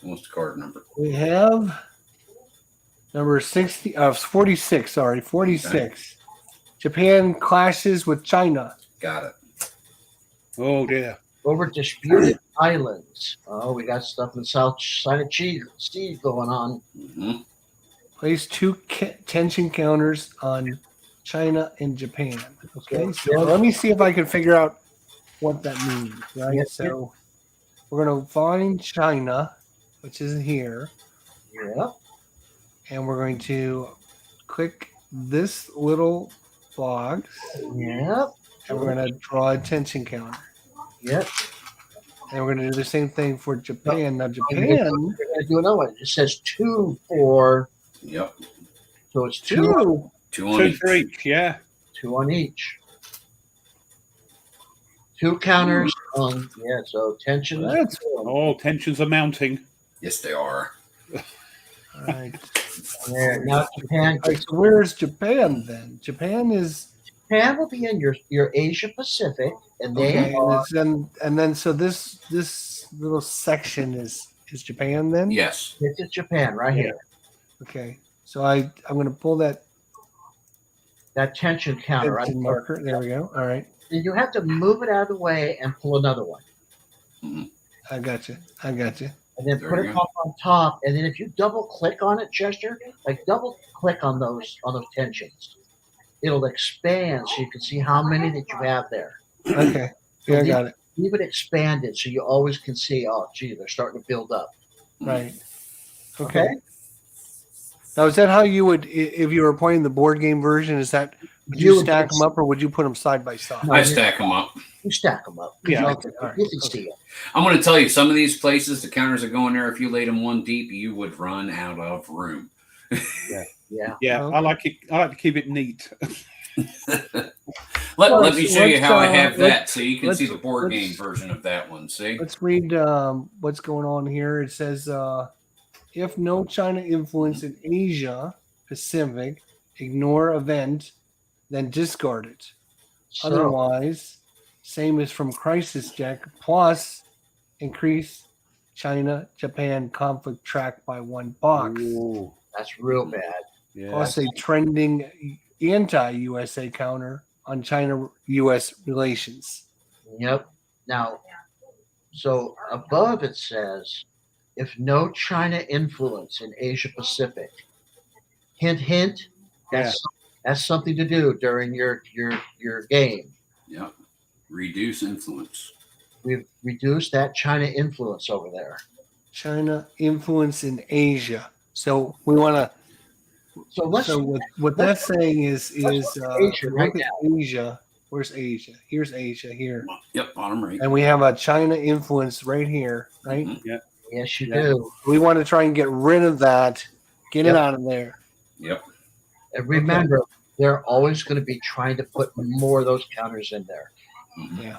What's the card number? We have number 46, sorry, 46. Japan clashes with China. Got it. Oh dear. Over disputed islands. Oh, we got stuff in the South China Sea going on. Mhm. Place 2 tension counters on China and Japan. Okay, so Yeah. let me see if I can figure out what that means. Right, Yeah. so we're going to find China, which is here, Yeah. and we're going to click this little box, Yeah. and we're going to draw a tension counter. Yep. And we're going to do the same thing for Japan. Now, And Japan, we're going to do another one. It says 2 for, Yep. so it's 2 two. 2 on 2 each. for each. Yeah. 2 on each. 2 counters on, yeah, so tension. That's Oh, tensions are mounting. Yes, they are. all right. There. Now Japan, All right, so where's Japan then? Japan is Japan will be in your Asia Pacific, and they okay, are, and then so this little section is Japan then? Yes. this is Japan right here. Okay. So I'm going to pull that That tension counter. Right tension there. marker. There we go. All right. And you have to move it out of the way and pull another one. I got you. I got you. And then There put you it go. up on top. And then if you double click on it, Chester, like double click on those tensions, it'll expand so you can see how many that you have there. Okay. Yeah, I got it. Leave it expanded so you always can see, oh, gee, they're starting to build up. Right. Okay. Now, is that how you would, if you were playing the board game version, is that, would you would stack just- them up or would you put them side by side? No, I stack them up. You stack them up. Yeah. You Okay, all right, can see it. I'm going to tell you, some of these places, the counters that go in there, if you laid them 1 deep, you would run out of room. Yeah. Yeah, Okay. I like it. I like to keep it neat. Let me show you how I have that let's- so you can see let's- the board game let's- version of that one. See? Let's read what's going on here. It says, if no China influence in Asia Pacific, ignore event, then discard it. So, Otherwise, same as from Crisis Deck, plus increase China Japan conflict track by 1 box. Ooh, That's real bad. yeah. Plus a trending anti-USA counter on China-US relations. Yep. Now, so above it says, if no China influence in Asia Pacific. Hint, hint. That's something to do during your game. Yeah. Reduce influence. We've reduced that China influence over there. China influence in Asia. So we want to. So let's So what that's saying is Asia right look at Asia. Where's Asia? Here's Asia here, Yep, bottom right. and we have a China influence right here, right? Mhm. yes, you Yeah. do. We want to try and get rid of that, get it Yep. out of there. Yep. And remember, they're always going to be trying to put more of those counters in there. Mhm. Yeah,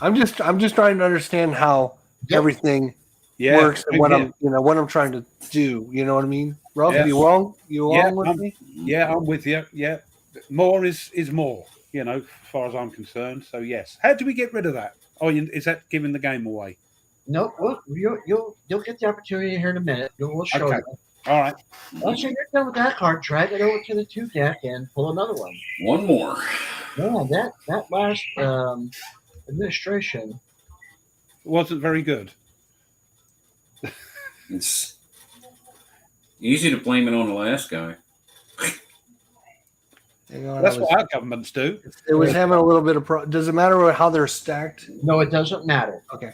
I'm just trying to understand how Yep. everything Yeah. works and what yeah. what I'm trying to do. You know what I mean? Ralph, Yeah. you wrong? You Yeah, wrong with me? Yeah, I'm with you. Yeah, more is more. As far as I'm concerned. So yes. How do we get rid of that? Oh, is that giving the game away? No, well, you'll get the opportunity here in a minute. We'll show Okay. you. All right. Once you're done with that card, drag it over to the 2 deck and pull another one. One more. Yeah, that last administration. Wasn't very good. It's easy to blame it on the last guy. Hang on, That's what our governments do. it was having a little bit of. Does it matter how they're stacked? No, it doesn't matter. Okay.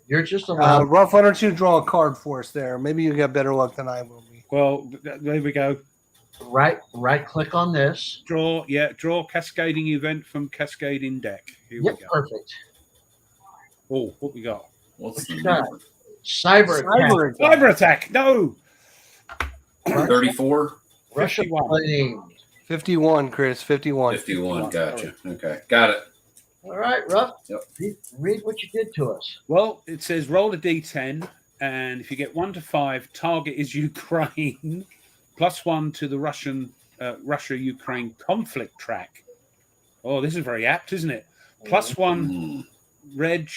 You're just allowed. Ralph, why don't you draw a card for us there? Maybe you got better luck than I will be. Well, there we go. Right click on this. Draw cascading event from cascading deck. Here Yep, we go. perfect. Oh, what we got? What's What the you got? number? Cyber attack. Cyber attack. No. 34? Russia 51. claimed. 51, Chris. 51. 51. Gotcha. Okay. Got it. All right, Ruff. Yep. Read what you did to us. Well, it says roll a d10, and if you get 1 to 5, target is Ukraine, +1 to the Russia-Ukraine conflict track. Oh, this is very apt, isn't it? +1 Mm. reg.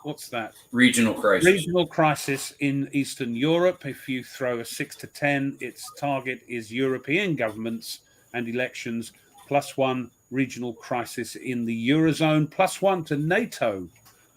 What's that? Regional crisis. Regional crisis in Eastern Europe. If you throw a 6 to 10, its target is European governments and elections. +1 regional crisis in the Eurozone. +1 to NATO,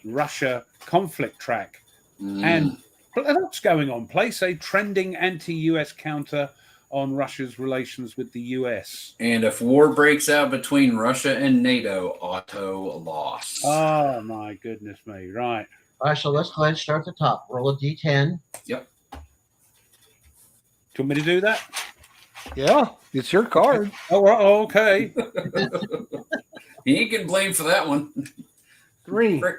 Russia conflict track. Mm. And what's going on? Place a trending anti-US counter on Russia's relations with the US. And if war breaks out between Russia and NATO, auto loss. Oh my goodness me! Right. All right, so let's go ahead and start at the top. Roll a d10. Yep. Do you want me to do that? Yeah, it's your card. Oh, right, okay. He ain't getting blamed for that one. 3. Frick.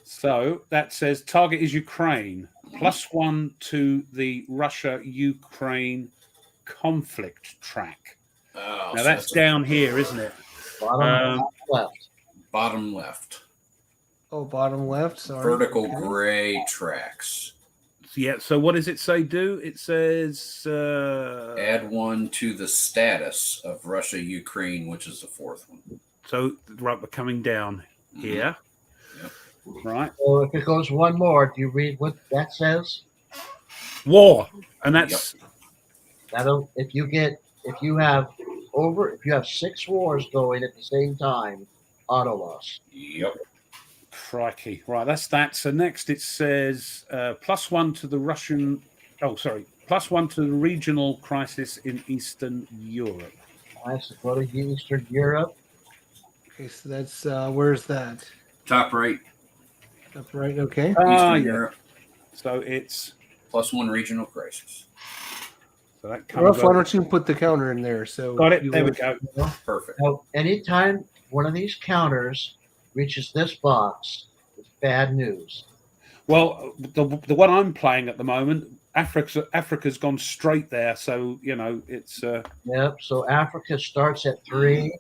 So that says target is Ukraine. +1 to the Russia-Ukraine conflict track. Oh, Now so that's down here, isn't it? Bottom left. bottom left. Oh, bottom left. Sorry. Vertical Okay. gray tracks. Yeah. So what does it say? Do it says Add 1 to the status of Russia, Ukraine, which is the 4th one. so. Right, we're coming down here. Yep. Right. So if it goes one more, do you read what that says? War, and that's That'll if you have 6 wars going at the same time, auto loss. Yep. crikey. Right, that's that. So next it says +1 to the Russian. Oh, sorry. +1 to the regional crisis in Eastern Europe. All right, so go to Eastern Europe. Okay, so that's where's that? Top right. Up right. Okay. Eastern Yeah. Europe. So it's +1 regional crisis. so that comes Ruff, why up. don't you put the counter in there? So Got it. you There we want- go. Perfect. Now, anytime one of these counters reaches this box, it's bad news. Well, the one I'm playing at the moment, Africa's gone straight there. So it's Yep. So Africa starts at 3,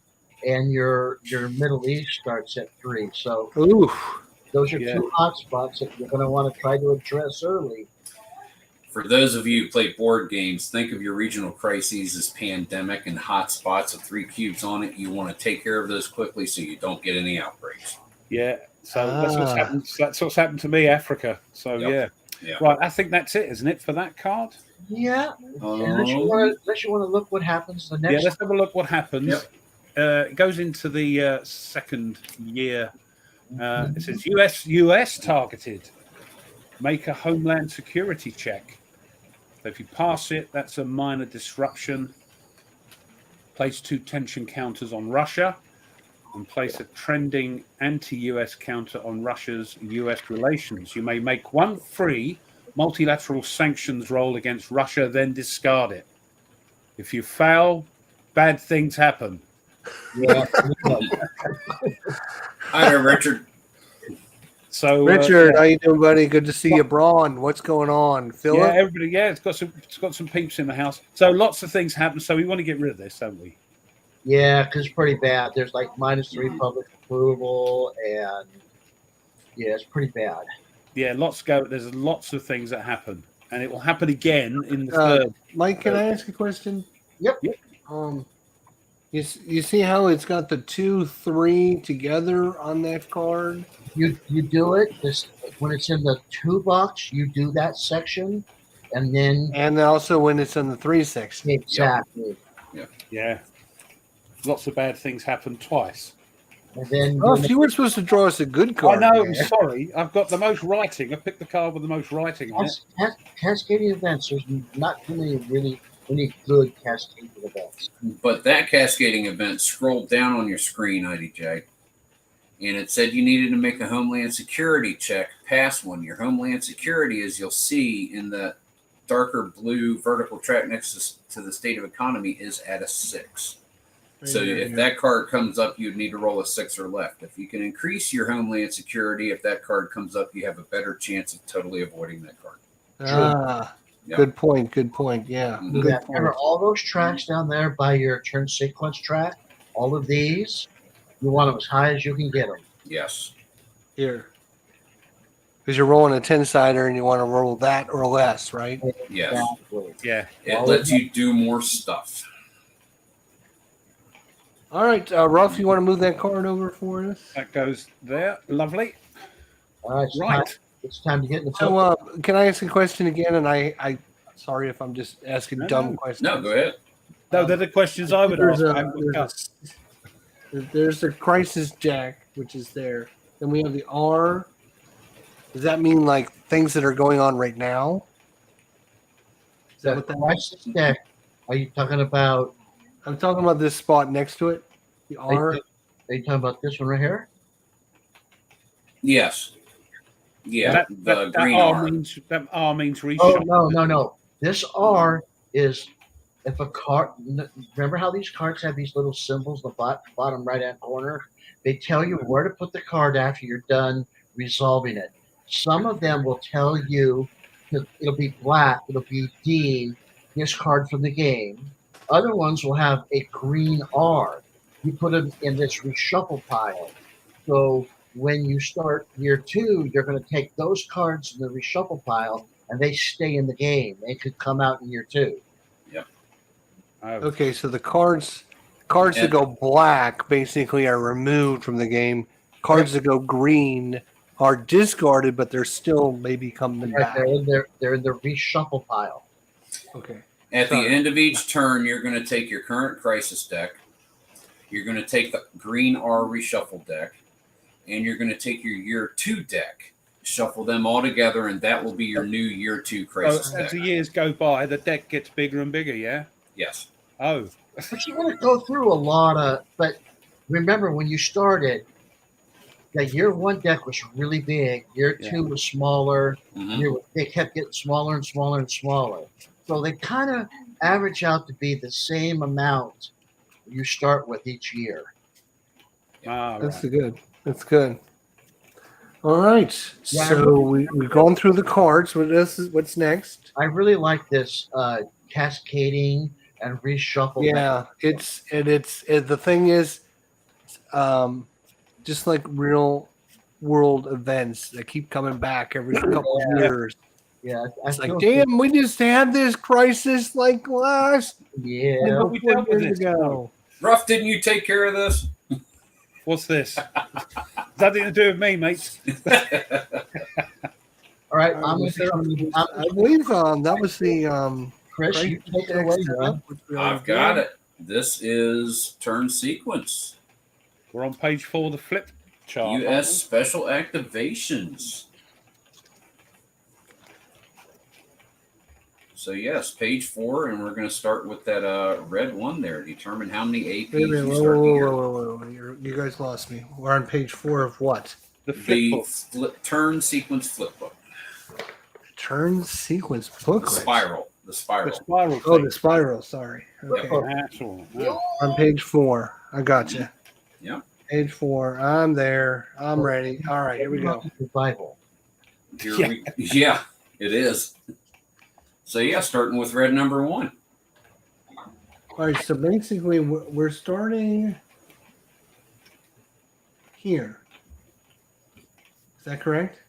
and your Middle East starts at 3. So Ooh. those are Yeah. 2 hot spots that you're going to want to try to address early. For those of you who play board games, think of your regional crises as pandemic and hot spots with 3 cubes on it. You want to take care of those quickly so you don't get any outbreaks. yeah. So that's what's happened. That's what's happened to me, Africa. So Yep. yeah, Yeah. right. I think that's it, isn't it, for that card? Yeah. Unless you want to look what happens the next. Yeah, let's have a look what happens. Yep. It goes into the second year. It says US targeted. Make a homeland security check. So if you pass it, that's a minor disruption. Place 2 tension counters on Russia and place a trending anti-US counter on Russia's US relations. You may make 1 free multilateral sanctions roll against Russia, then discard it. If you fail, bad things happen. Yeah. Hi there, Richard. So Richard, how you doing, buddy? Good to see you. Braun, what's going on? Philip? yeah, everybody, yeah, it's got some peeps in the house. So lots of things happen. So we want to get rid of this, don't we? Yeah, because it's pretty bad. There's like -3 public approval, and yeah, it's pretty bad. Yeah, there's lots of things that happen, and it will happen again in the third. Mike, can I ask a question? Yep. You see how it's got the 2, 3 together on that card? You do it when it's in the 2 box. You do that section, and then And also when it's in the 3 section. exactly, Yeah, lots of bad things happen twice. and then Oh, if you were supposed to draw us a good card. I know. I'm there. sorry. I've got the most writing. I picked the card with the most writing on it. cascading events. There's not too many any good cascading events. But that cascading event scrolled down on your screen, IDJ, and it said you needed to make a Homeland Security check, pass one. Your Homeland Security, as you'll see in the darker blue vertical track next to the state of economy, is at a 6. So if that card comes up, you'd need to roll a 6 or left. If you can increase your Homeland Security, if that card comes up, you have a better chance of totally avoiding that card. Yep. Good point. Good point. Yeah. Mhm. Good point. Remember all those tracks down there by your turn sequence track. All of these, you want them as high as you can get them. Yes. Here. Because you're rolling a 10-sider and you want to roll that or less, right? Yes. Exactly. Yeah. It lets you do more stuff. All right, Ruff, you want to move that card over for us? That goes there. Lovely. All right. Right. It's time to get in the So, can I ask a question again? And I sorry if I'm just asking dumb questions. No, go ahead. No, they're the questions I would ask. I haven't got. There's the crisis jack, which is there. Then we have the R. Does that mean like things that are going on right now? Is that The what that crisis deck. Are you talking about? I'm talking about this spot next to it. The R. Are you talking about this one right here? Yes. Yeah, That, the that green R R. means that R means Oh reshuffle. no. This R is if a card. Remember how these cards have these little symbols in the bottom right hand corner? They tell you where to put the card after you're done resolving it. Some of them will tell you it'll be black. It'll be deemed discard from the game. Other ones will have a green R. You put them in this reshuffle pile. So when you start year 2, you're going to take those cards in the reshuffle pile, and they stay in the game. They could come out in year 2. Oh. Okay, so the cards that go black basically are removed from the game. Cards that go green are discarded, but they're still maybe coming Right, back. they're in the reshuffle pile. Okay. At the Sorry. end of each turn, you're going to take your current crisis deck. You're going to take the green R reshuffle deck, and you're going to take your year 2 deck, shuffle them all together, and that will be your new year 2 crisis So deck. as the years go by, the deck gets bigger and bigger. Yeah. Yes. Oh. But you're going to go through a lot of. But remember, when you started, that year 1 deck was really big. Year 2 was smaller. Mhm. They kept getting smaller and smaller and smaller. So they kind of average out to be the same amount you start with each year. Ah, That's right. good. That's good. All right. Yeah. So we've gone through the cards. What's next? I really like this cascading and reshuffle. Yeah, it's the thing is, just like real world events that keep coming back every couple of years. Yeah, It's like, damn, we just had this crisis like last Yeah, But we dealt with years this. ago. Ruff, didn't you take care of this? What's this? Nothing to do with me, mate. All right, I I'm believe that was the Chris. You take it away, man. which we already I've got did. it. This is turn sequence. We're on page 4 of the flip chart. aren't U.S. we? special activations. So yes, page 4, and we're going to start with that red one there. Determine how many APs Wait a minute, you start the year. whoa. You guys lost me. We're on page 4 of what? The flip The book. turn sequence flip book. Turn sequence The booklet. spiral. The The spiral. spiral Oh, thing. the spiral. Sorry. Okay. That's all. Yeah. On page 4. I got you. Yeah. Page 4. I'm there. I'm ready. All right, here we go. Revival. Yeah, it is. So yeah, starting with red number 1. All right, so basically we're starting here. Is that correct?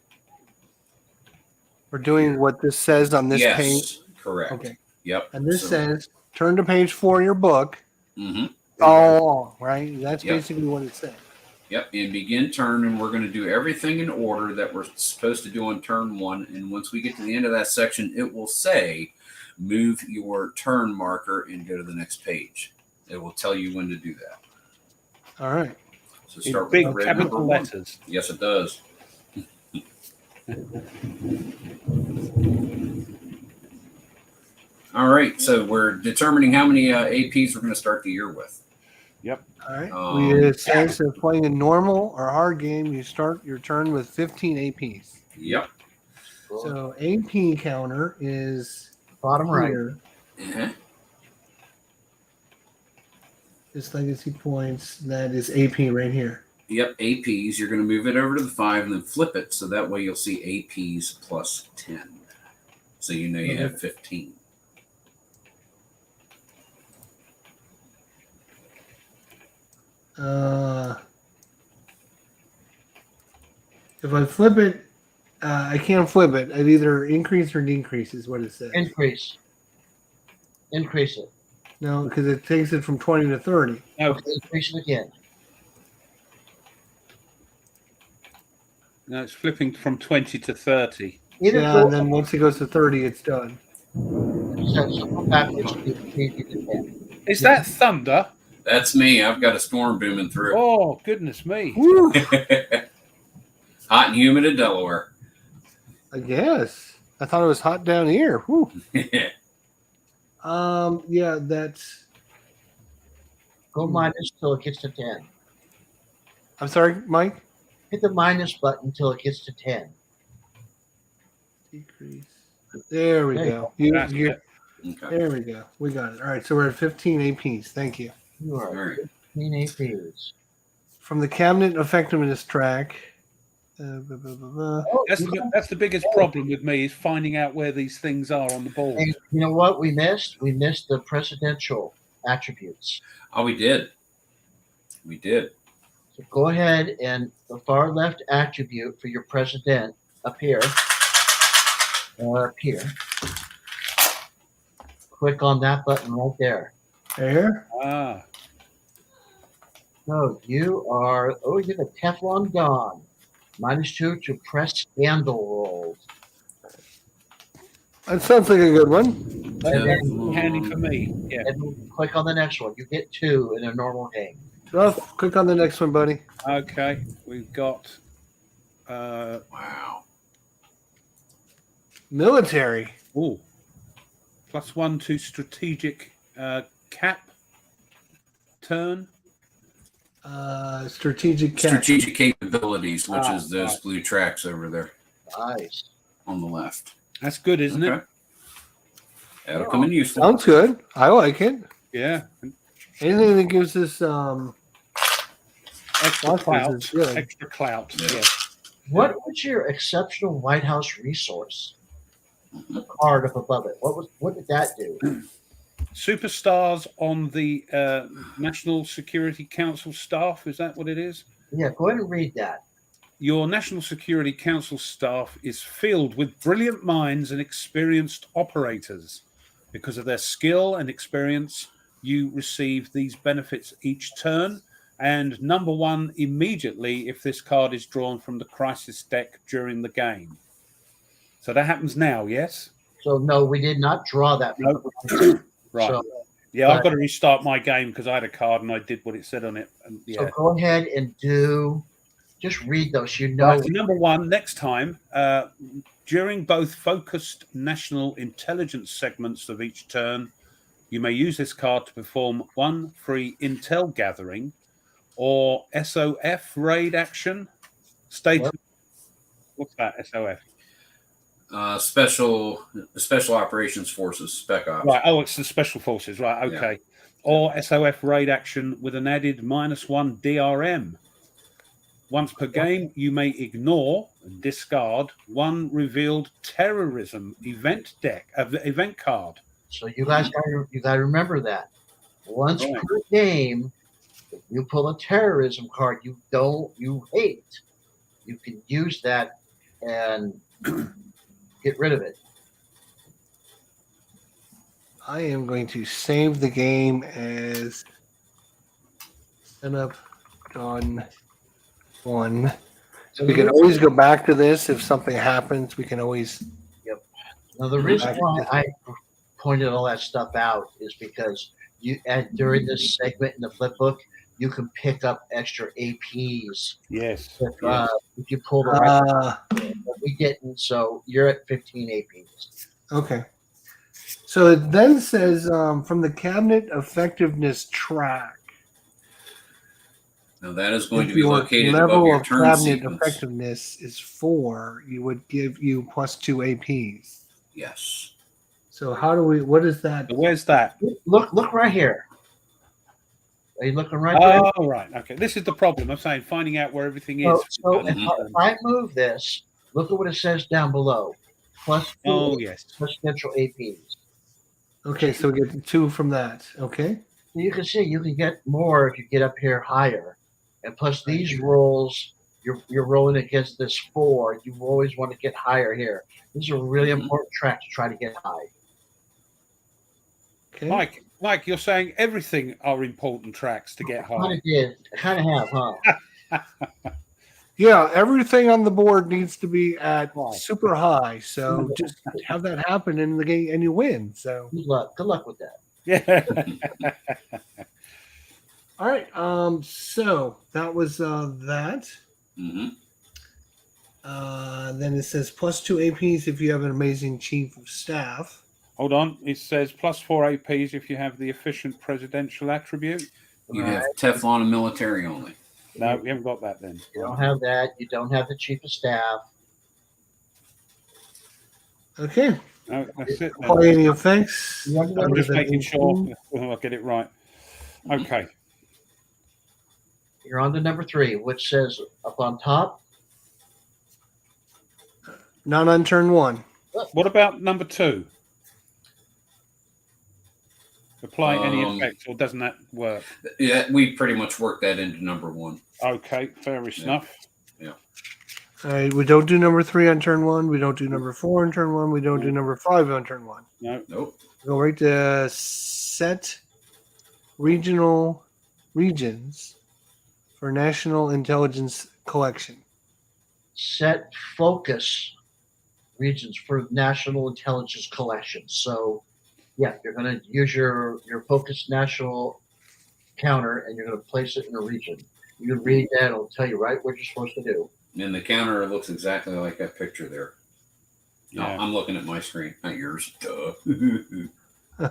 We're doing what this says on this yes, page. correct. Okay. Yep. And this So- says turn to page 4 of your book. Mhm. All right. That's Yep. basically what it says. Yep, and begin turn, and we're going to do everything in order that we're supposed to do on turn 1. And once we get to the end of that section, it will say, move your turn marker and go to the next page. It will tell you when to do that. All right. So In start big with red number capital 1. letters. Yes, it does. All right, so we're determining how many APs we're going to start the year with. All right. Um, It says if playing a normal or hard game, you start your turn with 15 APs. Yep. So AP counter is Bottom right. here. Uh-huh. This legacy points. That is AP right here. Yep, APs. You're going to move it over to the 5 and then flip it, so that way you'll see APs plus 10. So you know you have 15. If I flip it, I can't flip it. It either increase or decrease is what it says. Increase. Increase it. No, because it takes it from 20 to 30. No, Okay, increase it again. no, it's flipping from 20 to 30. Either Yeah, go and then once it goes to 30, it's done. so go backwards to 10. Is that thunder? That's me. I've got a storm booming through. Oh, goodness me. Woo, Hot and humid in Delaware. I guess. I thought it was hot down here. Whew. Yeah, that's. Go minus till it gets to 10. I'm sorry, Mike. Hit the minus button until it gets to 10. Decrease. There we There you go. That's it. Okay. There we go. We got it. All right, so we're at 15 APs. Thank you. You are All right. 15 APs. From the cabinet effectiveness track. Blah, blah, blah, blah. Oh, That's the biggest problem with me is finding out where these things are on the board. and you know what we missed? We missed the presidential attributes. Oh, we did. We did. So go ahead and the far left attribute for your president up here, or up here. Click on that button right there. There. Ah, So you are, oh, you're the Teflon Don. -2 to press scandal rolls. That sounds like a good one. And then, handy for me. Yeah. and then click on the next one. You get 2 in a normal game. Ruff, click on the next one, buddy. Okay. We've got Wow. Military. ooh, +1 to strategic cap turn. Strategic cap. Strategic capabilities, which Ah, is those right. blue tracks over there Nice. on the left. That's good, isn't it? Okay. That'll come in useful. Sounds good. I like it. Yeah. Anything that gives us Extra Lots of clout. is good. Extra clout. Yeah. Yes. What was your exceptional White House resource? The card up above it. What did that do? Superstars on the National Security Council staff. Is that what it is? Yeah, go ahead and read that. Your National Security Council staff is filled with brilliant minds and experienced operators. Because of their skill and experience, you receive these benefits each turn. and number 1 immediately if this card is drawn from the crisis deck during the game. So that happens now, yes? So no, we did not draw that. No. Right. So, Yeah, I've got to restart my game because I had a card and I did what it said on it. And, yeah. so go ahead and just read those. You know, Right, so number 1, next time, during both focused national intelligence segments of each turn, you may use this card to perform 1 free intel gathering or SOF raid action. State. What's that, SOF? Special Operations Forces, Spec Ops. Right. Oh, it's the Special Forces. Right. Okay. Yeah. Or SOF raid action with an added -1 DRM. Once per game, you may ignore and discard 1 revealed terrorism event card. So you guys got to remember that once per game, if you pull a terrorism card you hate, you can use that and get rid of it. I am going to save the game as setup done 1. So we can always go back to this if something happens. We can always. Yep. Now the reason why I pointed all that stuff out is because during this segment in the flip book, you can pick up extra APs. Yes. If you pull the right we didn't, so you're at 15 APs. Okay. So it then says from the cabinet effectiveness track. Now that is going to be your located above level your of turn cabinet sequence. effectiveness is 4. You would give you +2 APs. Yes. So what is that? Where's that? Look right here. Are you looking right there? Oh, right. Okay. This is the problem. I'm saying finding out where everything is. So if I move this, look at what it says down below. +2 yes. potential APs. Okay, so we get 2 from that. Okay. You can see you can get more if you get up here higher. And plus these rolls, you're rolling against this 4. You always want to get higher here. This is a really important track to try to get high. Okay. Mike, you're saying everything are important tracks to get high. I kind of have, huh? Yeah, everything on the board needs to be at super high. So just have that happen in the game and you win. So Good luck with that. Yeah. all right. So that was that. Mm-hmm. Then it says +2 APs if you have an amazing chief of staff. Hold on. It says +4 APs if you have the efficient presidential attribute. You have Teflon and military only. No, we haven't got that then. You don't have that. You don't have the chief of staff. Okay. No, that's it. Then. Apply any effects. I'm just making sure I'll get it right. Okay. You're on to number 3, which says up on top. Not on turn 1. What about number 2? Apply any effects, or doesn't that work? Yeah, we pretty much worked that into number 1. Okay, fair enough. Yeah. All right, we don't do number 3 on turn 1. We don't do number 4 on turn 1. We don't do number 5 on turn 1. No. Nope. Go right to set regional regions for national intelligence collection. Set focus regions for national intelligence collection. So, yeah, you're going to use your focus national counter and you're going to place it in a region. You can read that; it'll tell you right what you're supposed to do. And the counter looks exactly like that picture there. Yeah. No, I'm looking at my screen, not yours. Duh. All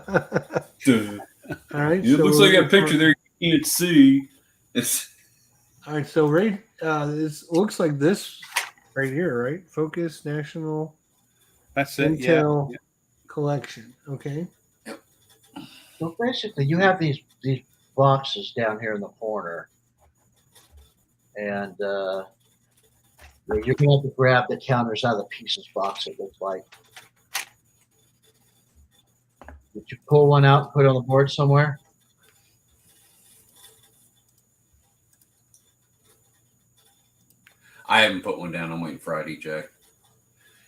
Duh. right. It looks like that picture there you can't see. It's All right. So this looks like this right here, right? Focus national That's it. intel Yeah. collection. Okay. So basically, you have these boxes down here in the corner, and you're going to have to grab the counters out of the pieces box. It looks like. Did you pull one out and put it on the board somewhere? I haven't put one down. I'm waiting for ID Jack.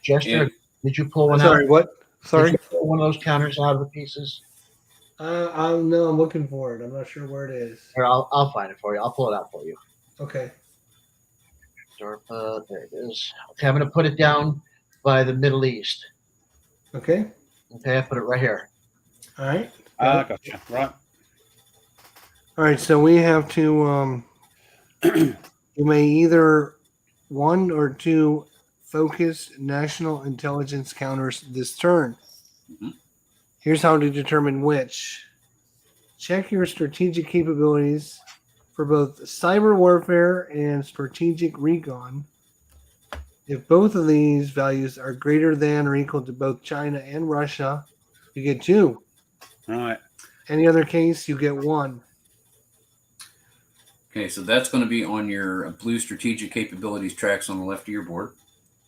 Jester, Yeah. did you pull one Sorry. out? What? Sorry. Did you pull one of those counters out of the pieces? I'm no, I'm looking for it. I'm not sure where it is. Here, I'll find it for you. I'll pull it out for you. Okay. DARPA, there it is. Okay, I'm going to put it down by the Middle East. Okay. Okay, I put it right here. All right. Gotcha. Right. All right. So we have to. You may either one or two focus national intelligence counters this turn. Mhm. Here's how to determine which. Check your strategic capabilities for both cyber warfare and strategic recon. If both of these values are greater than or equal to both China and Russia, you get 2. Right. Any other case, you get 1. Okay, so that's going to be on your blue strategic capabilities tracks on the left of your board.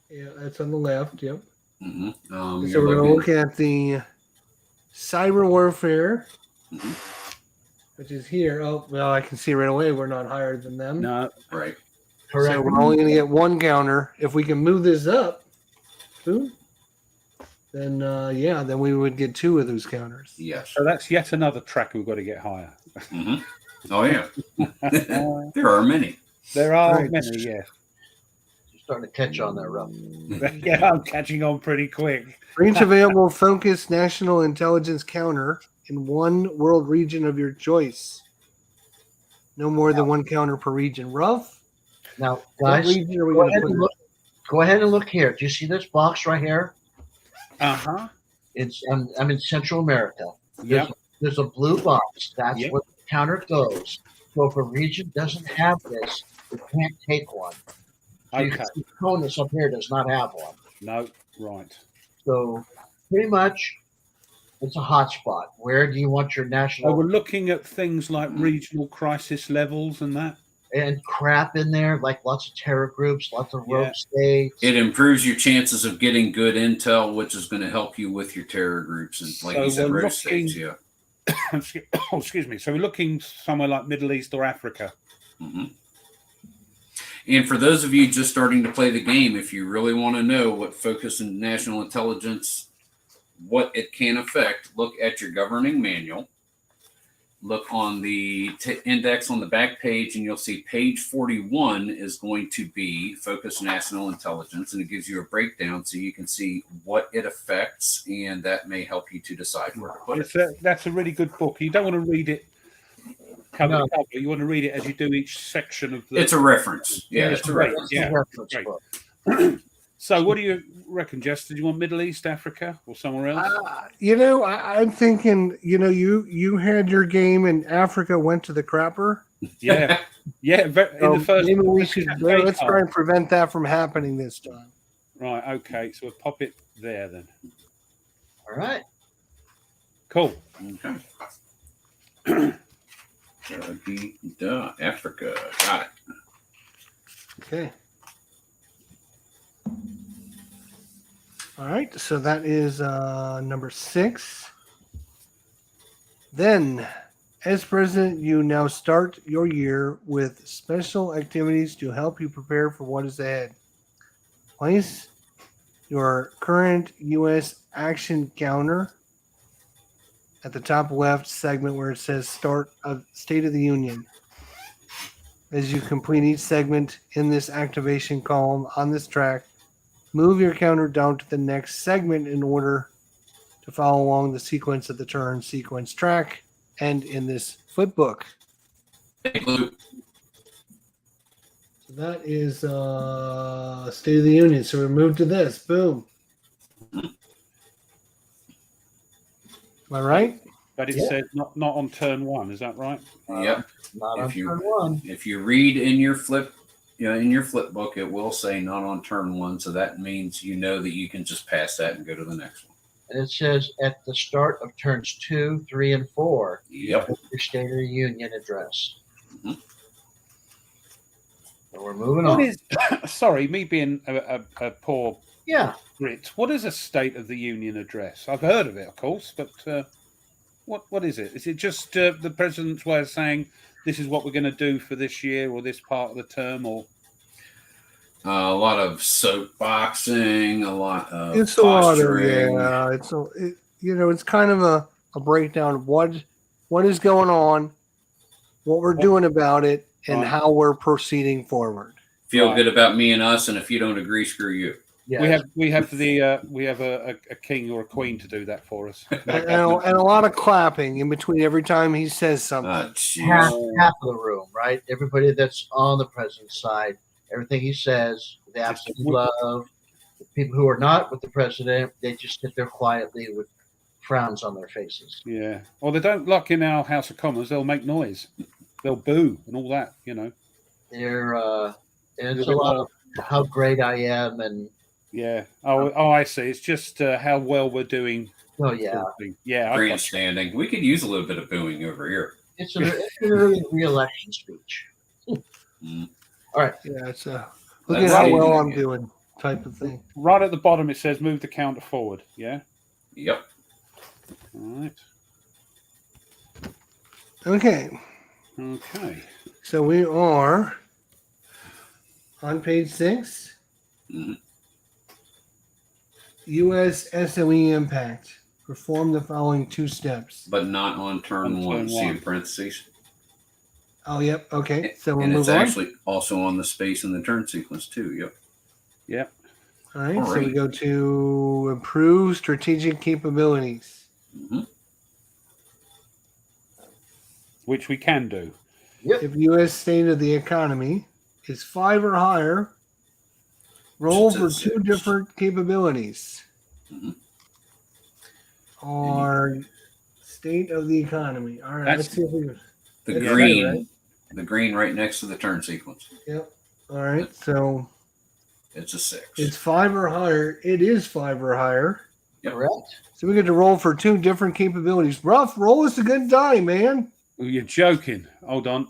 Yeah, that's on the left. Yep. Mm-hmm. So You're we're going to looking. look at the cyber warfare, Mhm. which is here. Oh, well, I can see right away we're not higher than them. No. Right. Correct. So we're only going to get 1 counter. If we can move this up, boom, then then we would get 2 of those counters. Yes. So that's yet another track we've got to get higher. Mm-hmm. Oh yeah. There are many. There are Right. many, yes. You're starting to catch on there, Ruff. Yeah, I'm catching on pretty quick. For each available focused national intelligence counter in one world region of your choice. No more than 1 counter per region. Rough? Now, What guys, region are we go going to ahead, put and it? look, go ahead and look here. Do you see this box right here? Uh-huh. It's I'm in Central America. Yep. There's a blue box. That's Yep. where the counter goes. So if a region doesn't have this, it can't take one. So you Okay. can see CONUS up here does not have one. No. Right. So pretty much it's a hotspot. Where do you want your So national we're looking at things like regional crisis levels and that. and crap in there, like lots of terror groups, lots of rogue Yeah. states. It improves your chances of getting good intel, which is going to help you with your terror groups and, like So you said, we're rogue states. looking- Yeah. Excuse me. So we're looking somewhere like Middle East or Africa. Mm-hmm. And for those of you just starting to play the game, if you really want to know what focus and national intelligence, what it can affect, look at your governing manual. Look on the index on the back page, and you'll see page 41 is going to be focus national intelligence, and it gives you a breakdown so you can see what it affects, and that may help you to decide where to put it. That's a really good book. You don't want to read it cover No. to cover. You want to read it as you do each section of the. It's a reference. Yeah, it's a great. reference. It's a Yeah, reference great. book. So, what do you reckon, Jess? Did you want Middle East, Africa, or somewhere else? I'm thinking, you had your game and Africa went to the crapper. Yeah, yeah. In the first, maybe we should let's Cascade try and prevent that from happening this time. Right. Okay. So we'll pop it there then. All right. Cool. Okay. That would be Africa. Got it. Okay. All right, so that is number 6. Then, as president, you now start your year with special activities to help you prepare for what is ahead. Place your current U.S. action counter at the top left segment where it says Start of State of the Union. As you complete each segment in this activation column on this track, move your counter down to the next segment in order to follow along the sequence of the turn sequence track and in this flip book. So that is State of the Union. So we move to this. Boom. Am I right? But it says not on turn 1. Is that right? Yep. Not If on you- turn 1. If you read in your flip, in your flip book, it will say not on turn 1. So that means you know that you can just pass that and go to the next one. And it says at the start of turns 2, 3, and 4, Yep. your State of the Union address. Mhm. So we're moving What on. is? Sorry, me being a poor Yeah. Brit. What is a State of the Union address? I've heard of it, of course, but what is it? Is it just the president's way of saying this is what we're going to do for this year or this part of the term, or? A lot of soapboxing, a lot of It's a lot of posturing. it's kind of a breakdown of what is going on, what we're doing about it, and Right. how we're proceeding forward. Feel Right. good about me and us, and if you don't agree, screw you. Yes. We have a king or a queen to do that for us. And a lot of clapping in between every time he says something. Ah, jeez. half of the room, right? Everybody that's on the president's side, everything he says, they absolutely love. The people who are not with the president, they just sit there quietly with frowns on their faces. Yeah. Or they don't, like in our House of Commons, they'll make noise. They'll boo and all that, you know. They're and it's a lot of how great I am, and yeah. Oh, I see. It's just how well we're doing. oh yeah, Yeah. I got you. Grandstanding. We could use a little bit of booing over here. it's an early re-election speech. Mm. All right, Yeah, it's look That's at how it. well I'm doing type of thing. Right at the bottom, it says move the counter forward. Yeah. Yep. All right. Okay, Okay. so we are on page 6. Mhm. U.S. SOE impact. Perform the following 2 steps. But not on turn On one. turn See in one. parentheses. Oh, yep. Okay, so we'll And it's move on. actually also on the space in the turn sequence too. Yep. Yep. All right, All so we right. go to improve strategic capabilities. Mm-hmm. Which we can do. If U.S. state of the economy is 5 or higher, roll for 2 different capabilities. Mhm. Or state of the economy. All right, let's see if we can. The That's green, right, right? the green right next to the turn sequence. Yep. All right, so It's a 6. it's 5 or higher. It is 5 or higher. Yep. correct. So we get to roll for 2 different capabilities. Rough, roll us a good die, man. Oh, you're joking. Hold on.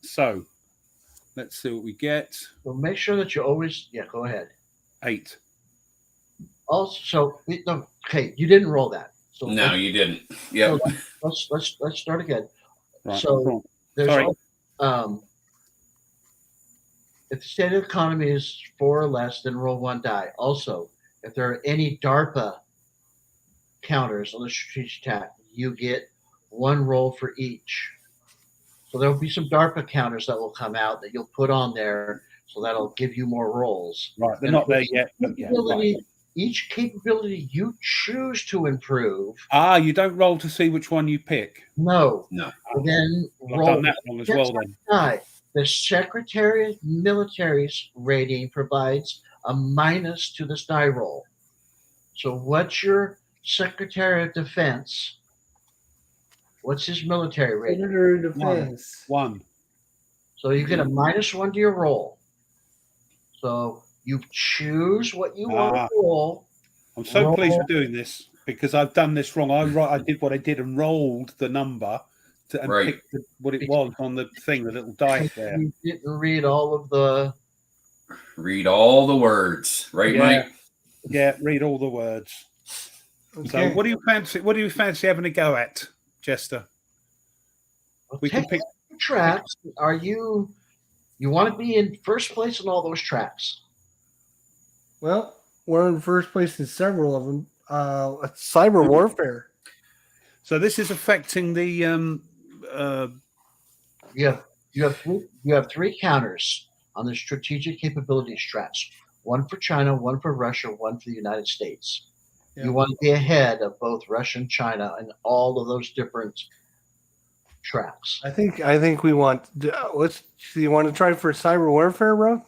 So let's see what we get. So make sure that you always go ahead. 8. Also, okay, you didn't roll that. So No, you didn't. Yep. let's start again. Right. So there's Sorry. if the state of the economy is 4 or less, then roll 1 die. Also, if there are any DARPA counters on the strategic attack, you get 1 roll for each. So there will be some DARPA counters that will come out that you'll put on there, so that'll give you more rolls. Right. They're And not there yet. But yeah, right. Each capability you choose to improve. You don't roll to see which one you pick. No. No. Then I've roll done that one as well then. die. The Secretary of Military's rating provides a minus to this die roll. So what's your Secretary of Defense? What's his military rating? Senator of Defense. 1. So you get a -1 to your roll. So you choose what you want to roll. I'm so Roll. pleased with doing this because I've done this wrong. I did what I did and rolled the number and Right. picked what it was on the thing, the little dice there. You didn't read all of the. Read all the words. Right, Yeah. Mike? Yeah, read all the words. Okay. So what do you fancy? What do you fancy having a go at, Jester? We can pick. Tracks. Are you? You want to be in first place in all those tracks? Well, we're in first place in several of them. Cyber warfare. So this is affecting the. You have 3 counters on the strategic capabilities tracks. 1 for China, 1 for Russia, 1 for the United States. Yeah. You want to be ahead of both Russia and China and all of those different tracks. I think we want. Let's. You want to try for cyber warfare, bro?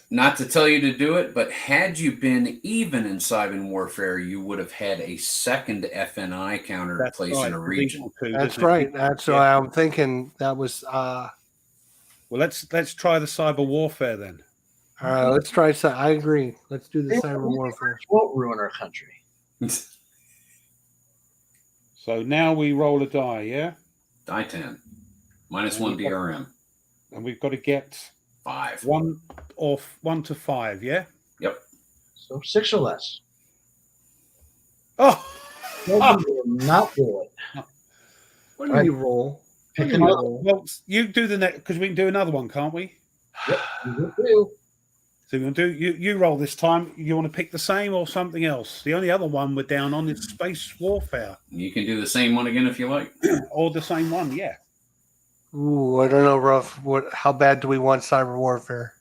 Not to tell you to do it, but had you been even in cyber warfare, you would have had a second FNI counter That's placed right, in a region. That's right. That's why I'm thinking that was. Well, let's try the cyber warfare then. Let's try. I agree. Let's do the cyber warfare. Won't ruin our country. So now we roll a die, yeah, Die 10. -1 DRM. and we've got to get 5. 1 to 5, yeah. Yep. So 6 or less. Oh, No, you will not do it. What do you roll? Pick What do you another. roll? well, you do the next because we can do another one, can't we? Yep, you will do. So you do you roll this time. You want to pick the same or something else? The only other one we're down on is space warfare, You can do the same one again if you like. or the same one. Yeah. Ooh, I don't know, Ruff. How bad do we want cyber warfare?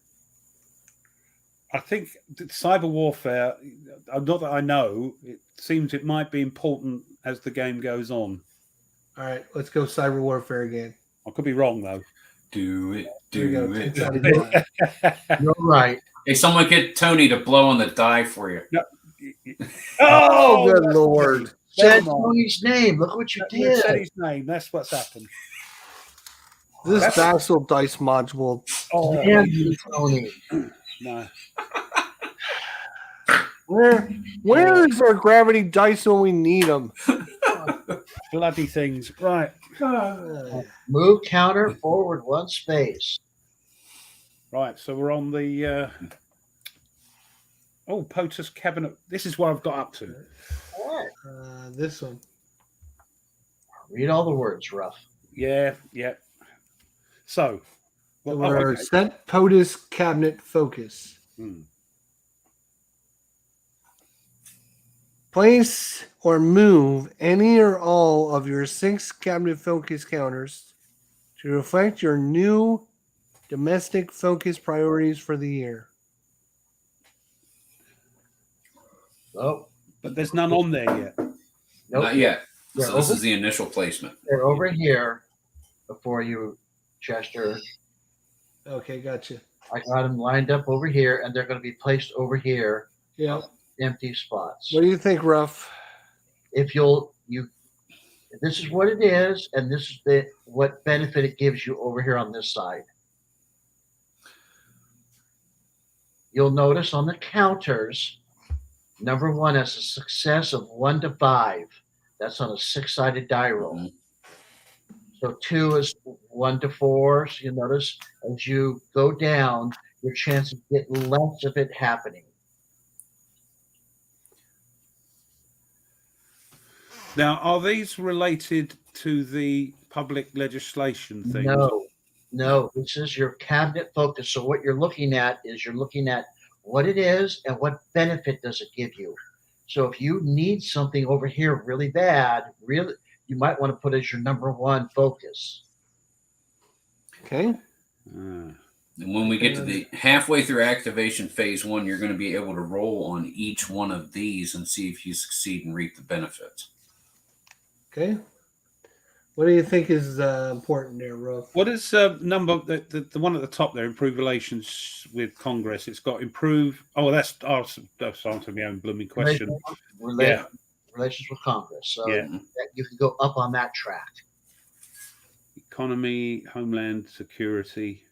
I think cyber warfare, not that I know, it seems it might be important as the game goes on. All right, let's go cyber warfare again. I could be wrong, though. Do it. Here we go. Do it. 10-sided. You're right. Hey, someone get Tony to blow on the die for you. Oh, good that's Lord. great. Said Never mind. Tony's name. Look what you You said did. his name. That's what's happened. This That's- Vassal dice module. Oh, Damn you, Tony. no. Where is our gravity dice when we need them? Bloody things. Right. Move counter forward 1 space. Right. So we're on the. POTUS cabinet. This is what I've got up to. All right. This one. Read all the words, Ruff. Yeah. So. We're okay. set POTUS cabinet focus. Place or move any or all of your 6 cabinet focus counters to reflect your new domestic focus priorities for the year. Oh, But there's none on there yet. nope. Not yet. They're So this over, is the initial placement. they're over here before you, Chester. Okay, gotcha. I got them lined up over here, and they're going to be placed over here, Yeah. empty spots. What do you think, Ruff? If this is what it is, and this is what benefit it gives you over here on this side. You'll notice on the counters, number 1 has a success of 1 to 5. That's on a 6-sided die roll. Mhm. So 2 is 1 to 4. So you notice as you go down, your chances get less of it happening. Now, are these related to the public legislation thing? No, this is your cabinet focus. So what you're looking at is you're looking at what it is and what benefit does it give you. So if you need something over here really bad, you might want to put as your number 1 focus. Okay. And when we get to the halfway through activation phase 1, you're going to be able to roll on each one of these and see if you succeed and reap the benefits. Okay. What do you think is important there, Ruff? What is number the one at the top there? Improve relations with Congress. It's got improve. Oh, that's answering my own blooming question. Relations with Congress. So Yeah. that you can go up on that track. Economy, homeland security.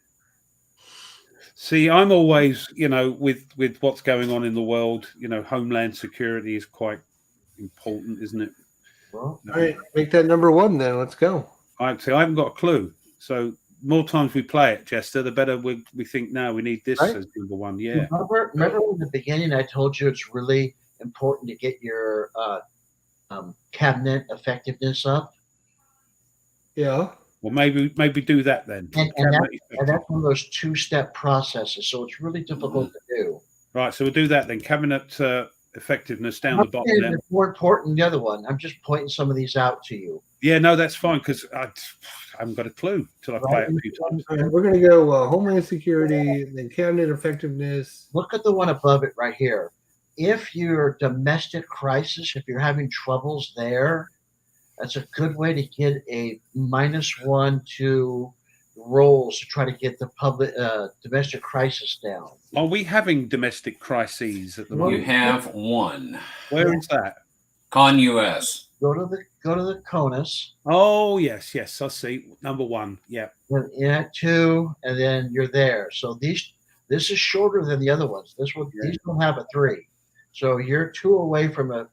See, I'm always, with what's going on in the world, homeland security is quite important, isn't it? Well, All right, make that number 1 then. Let's go. I haven't got a clue. So more times we play it, Chester, the better we think. Now we need this Right. as number 1. Yeah. Remember in the beginning I told you it's really important to get your cabinet effectiveness up? Yeah. Well, maybe do that then. And that's one of those 2-step processes, so it's really difficult to do. Right, so we'll do that then. Cabinet effectiveness down the I'm bottom saying there. it's more important than the other one. I'm just pointing some of these out to you. Yeah, no, that's fine because I haven't got a clue till I play it a few times. All right, we're going to go Homeland Security, then cabinet effectiveness. Look at the one above it right here. If your domestic crisis, if you're having troubles there, that's a good way to get a -1 to rolls to try to get the public domestic crisis down. Are we having domestic crises at the You moment? have 1. Where is that? Con US. Go to the CONUS. Oh, yes, I see. Number 1. Yeah. Then in at 2, and then you're there. So this is shorter than the other ones. These don't have a 3. So you're 2 away from a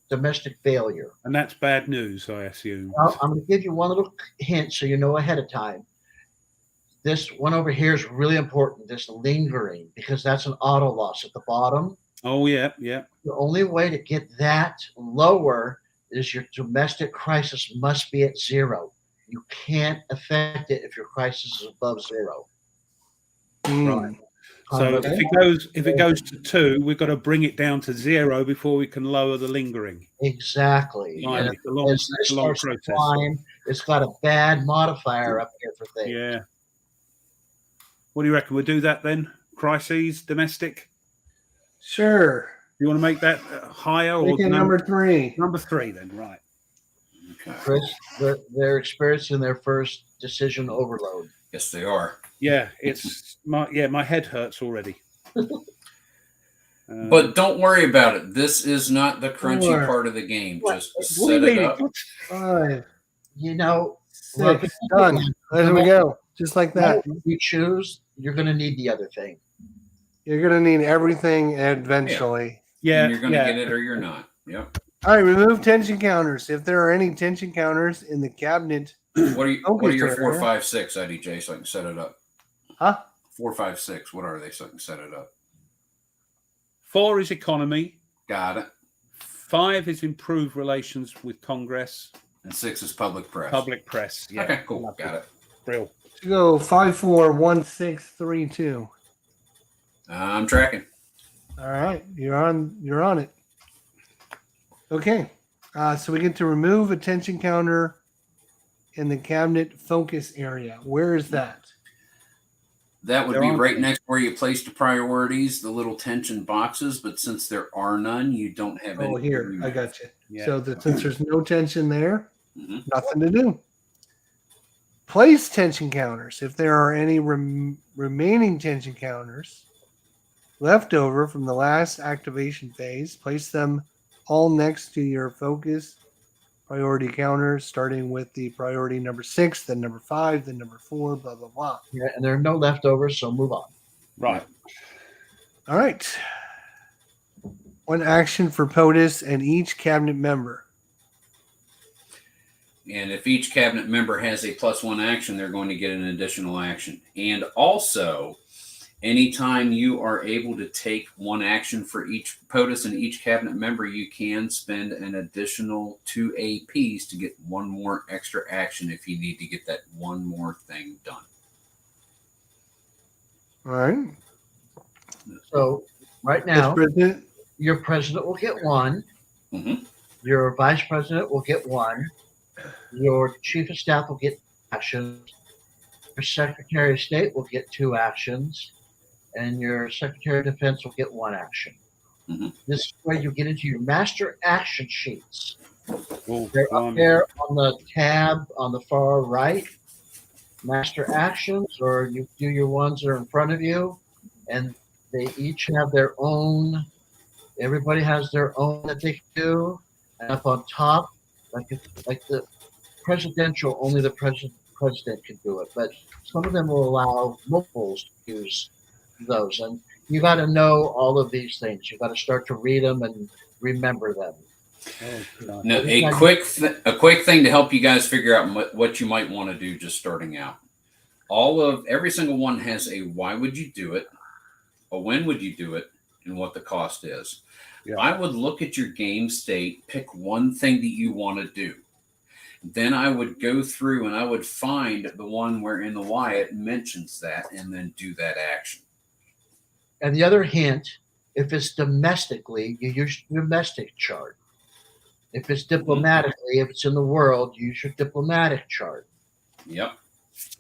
domestic failure. And that's bad news, I assume. Now, I'm going to give you one little hint so you know ahead of time. This one over here is really important, this lingering, because that's an auto loss at the bottom. Oh, yeah. The only way to get that lower is your domestic crisis must be at 0. You can't affect it if your crisis is above 0. Mm. So Okay. if it goes to 2, we've got to bring it down to 0 before we can lower the lingering. Exactly. Yeah. Right, And it's a long, as this it's a long starts to process. climb, it's got a bad modifier up here for things. Yeah. What do you reckon? We'll do that then? Crises, domestic. Sure. You want to make that higher or Make it number 3. number 3 then? Right. Okay. Chris, they're experiencing their first decision overload. Yes, they are. Yeah, it's my head hurts already. But don't worry about it. This is not the crunchy 4. part of the game. What? Just What do you set it mean? up. 5. You know, 6. Done. There we go. Just like that. if you choose, you're going to need the other thing. You're gonna need everything eventually. Yeah, You're going to get it or you're not. Yep. All right. Remove tension counters. If there are any tension counters in the cabinet, What are your Okay, 4, sir. 5, 6, IDJ, so I can set it up? huh? 4, 5, 6. What are they, so I can set it up? 4 is economy. Got it. 5 is improved relations with Congress. And 6 is public press. Public press. Yeah. Okay, cool. Got it. Real. To go 5, 4, 1, 6, 3, 2. I'm tracking. All right, you're on it. Okay, so we get to remove a tension counter in the cabinet focus area. Where is that? That would They're be on right there. next where you place the priorities, the little tension boxes. But since there are none, you don't have any. Oh, here, I got you. Yeah. So since there's no tension there, Mhm. nothing to do. Place tension counters. If there are any remaining tension counters left over from the last activation phase, place them all next to your focus priority counters, starting with the priority number 6, then number 5, then number 4, blah, blah, blah. Yeah, and there are no leftovers, so move on. Right. All right. One action for POTUS and each cabinet member. And if each cabinet member has a +1 action, they're going to get an additional action. And also, anytime you are able to take 1 action for each POTUS and each cabinet member, you can spend an additional 2 APs to get 1 more extra action if you need to get that 1 more thing done. All right. So right Vice now, President. your president will get 1. Mhm. Your vice president will get 1. Your chief of staff will get actions. Your secretary of state will get 2 actions. And your secretary of defense will get 1 action. Mhm. This is where you get into your master action sheets. Oh, They're up there on the tab on the far right. Master actions, or you do your ones that are in front of you, and they each have their own. Everybody has their own that they can do, and up on top, like the presidential, only the president can do it. But some of them will allow multiples to use those, and you got to know all of these things. You got to start to read them and remember them. Now, a quick thing to help you guys figure out what you might want to do just starting out. Every single one has a why would you do it, a when would you do it, and what the cost is. Yeah. I would look at your game state, pick one thing that you want to do. Then I would go through and I would find the one where in the why it mentions that and then do that action. And the other hint, if it's domestically, you use your domestic chart. If it's diplomatically, if it's in the world, you use your diplomatic chart. Yep.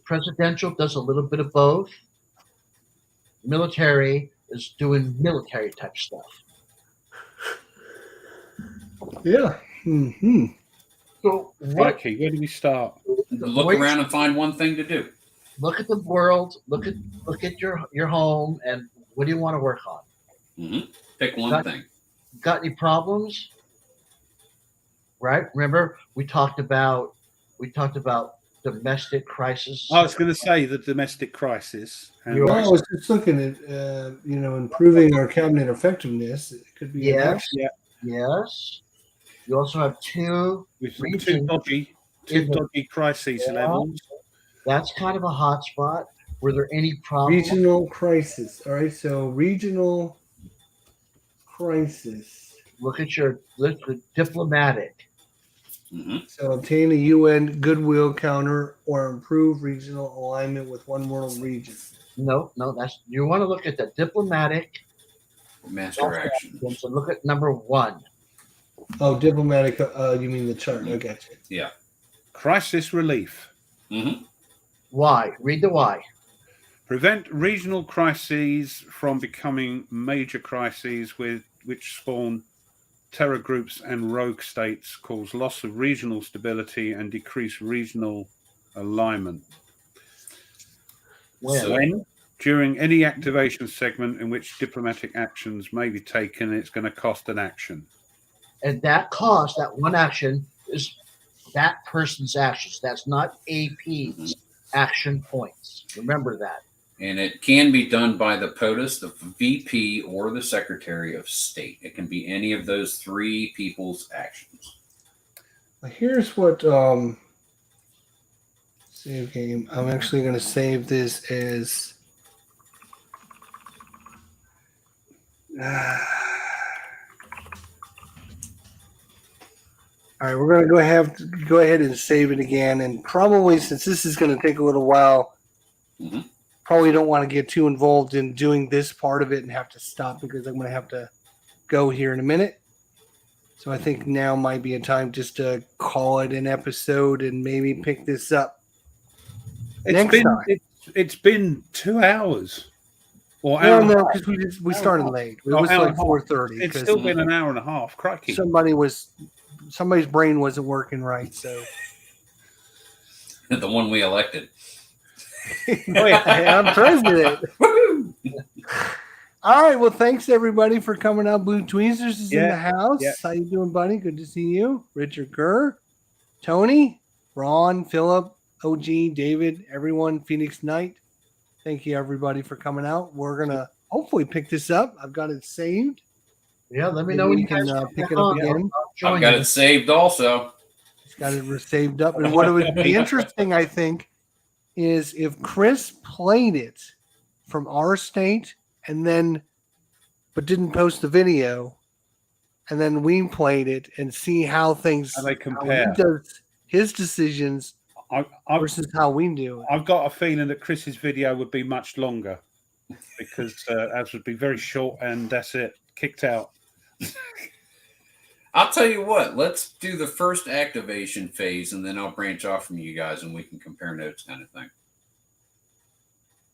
Presidential does a little bit of both. Military is doing military type stuff. Yeah. Mm-hmm. So what? Crikey, where do we start? Look around and find one thing to do. Look at the world. Look at your home, and what do you want to work on? Mm-hmm. Pick one thing. Got any problems? Right? Remember we talked about domestic crisis. I was going to say the domestic crisis. And You Well, I was just looking at improving our cabinet effectiveness. It could be an Yes. action. Yes. You also have 2 with two regions. dodgy crises Yeah. levels. That's kind of a hot spot. Were there any problems? Regional crisis. All right, so regional crisis. Look at diplomatic. Mm-hmm. So obtain a UN goodwill counter or improve regional alignment with one world region. No, that's you want to look at the diplomatic Master action. So look at number 1. Oh, diplomatic. You mean the chart? I got you. Yeah. Crisis relief. Mm-hmm. Why? Read the why. Prevent regional crises from becoming major crises which spawn terror groups and rogue states, cause loss of regional stability and decrease regional alignment. When? During any activation segment in which diplomatic actions may be taken, it's going to cost an action. And that cost, that one action, is that person's actions. That's not AP's action points. Remember that. And it can be done by the POTUS, the VP, or the Secretary of State. It can be any of those 3 people's actions. Here's what save game. I'm actually going to save this as. All right, we're going to go ahead and save it again, and probably since this is going to take a little while, probably don't want to get too involved in doing this part of it and have to stop because I'm going to have to go here in a minute. So I think now might be a time just to call it an episode and maybe pick this up next time. It's been 2 hours. Or no, because we started late. It was like 4:30. It's still been an hour and a half. Crikey. Somebody's brain wasn't working right. So the one we elected. I'm president. All right. Well, thanks everybody for coming out. Blue Tweezers is in the house. Yeah. How you doing, buddy? Good to see you. Richard Kerr, Tony, Ron, Philip, OG, David, everyone, Phoenix Knight. Thank you, everybody, for coming out. We're going to hopefully pick this up. I've got it saved. Yeah, let me know when you can pick it up again. I've got it saved also. He's got it saved up. And what would be interesting, I think, is if Chris played it from our state but didn't post the video, and then we played it and see how they compare. How he does his decisions versus how we do it. I've got a feeling that Chris's video would be much longer because ours would be very short and that's it, kicked out. I'll tell you what, let's do the first activation phase and then I'll branch off from you guys and we can compare notes kind of thing.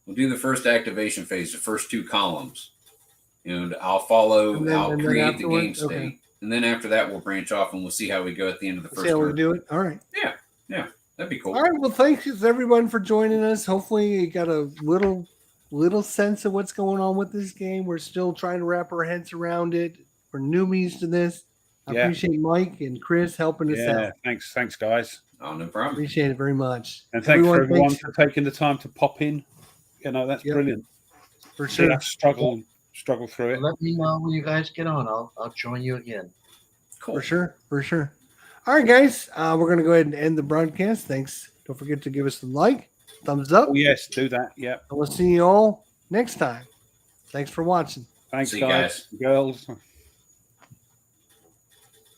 We'll do the first activation phase, the first 2 columns. And I'll create the game state. Okay. And then after that, we'll branch off and we'll see how we go at the end of the first. See how we do it? All right. Yeah. That'd be cool. All right. Well, thanks everyone for joining us. Hopefully you got a little sense of what's going on with this game. We're still trying to wrap our heads around it. We're newbies to this. I appreciate Mike and Chris helping us out. Thanks, guys. Oh, no problem. Appreciate it very much. And thanks for everyone for taking the time to pop in. That's brilliant. For sure. Struggle through it. Let me know when you guys get on. I'll join you again. Cool. For sure. All right, guys. We're going to go ahead and end the broadcast. Thanks. Don't forget to give us a like, thumbs up. Oh, yes, do that. Yeah. And we'll see you all next time. Thanks for watching. Thanks, guys. Girls.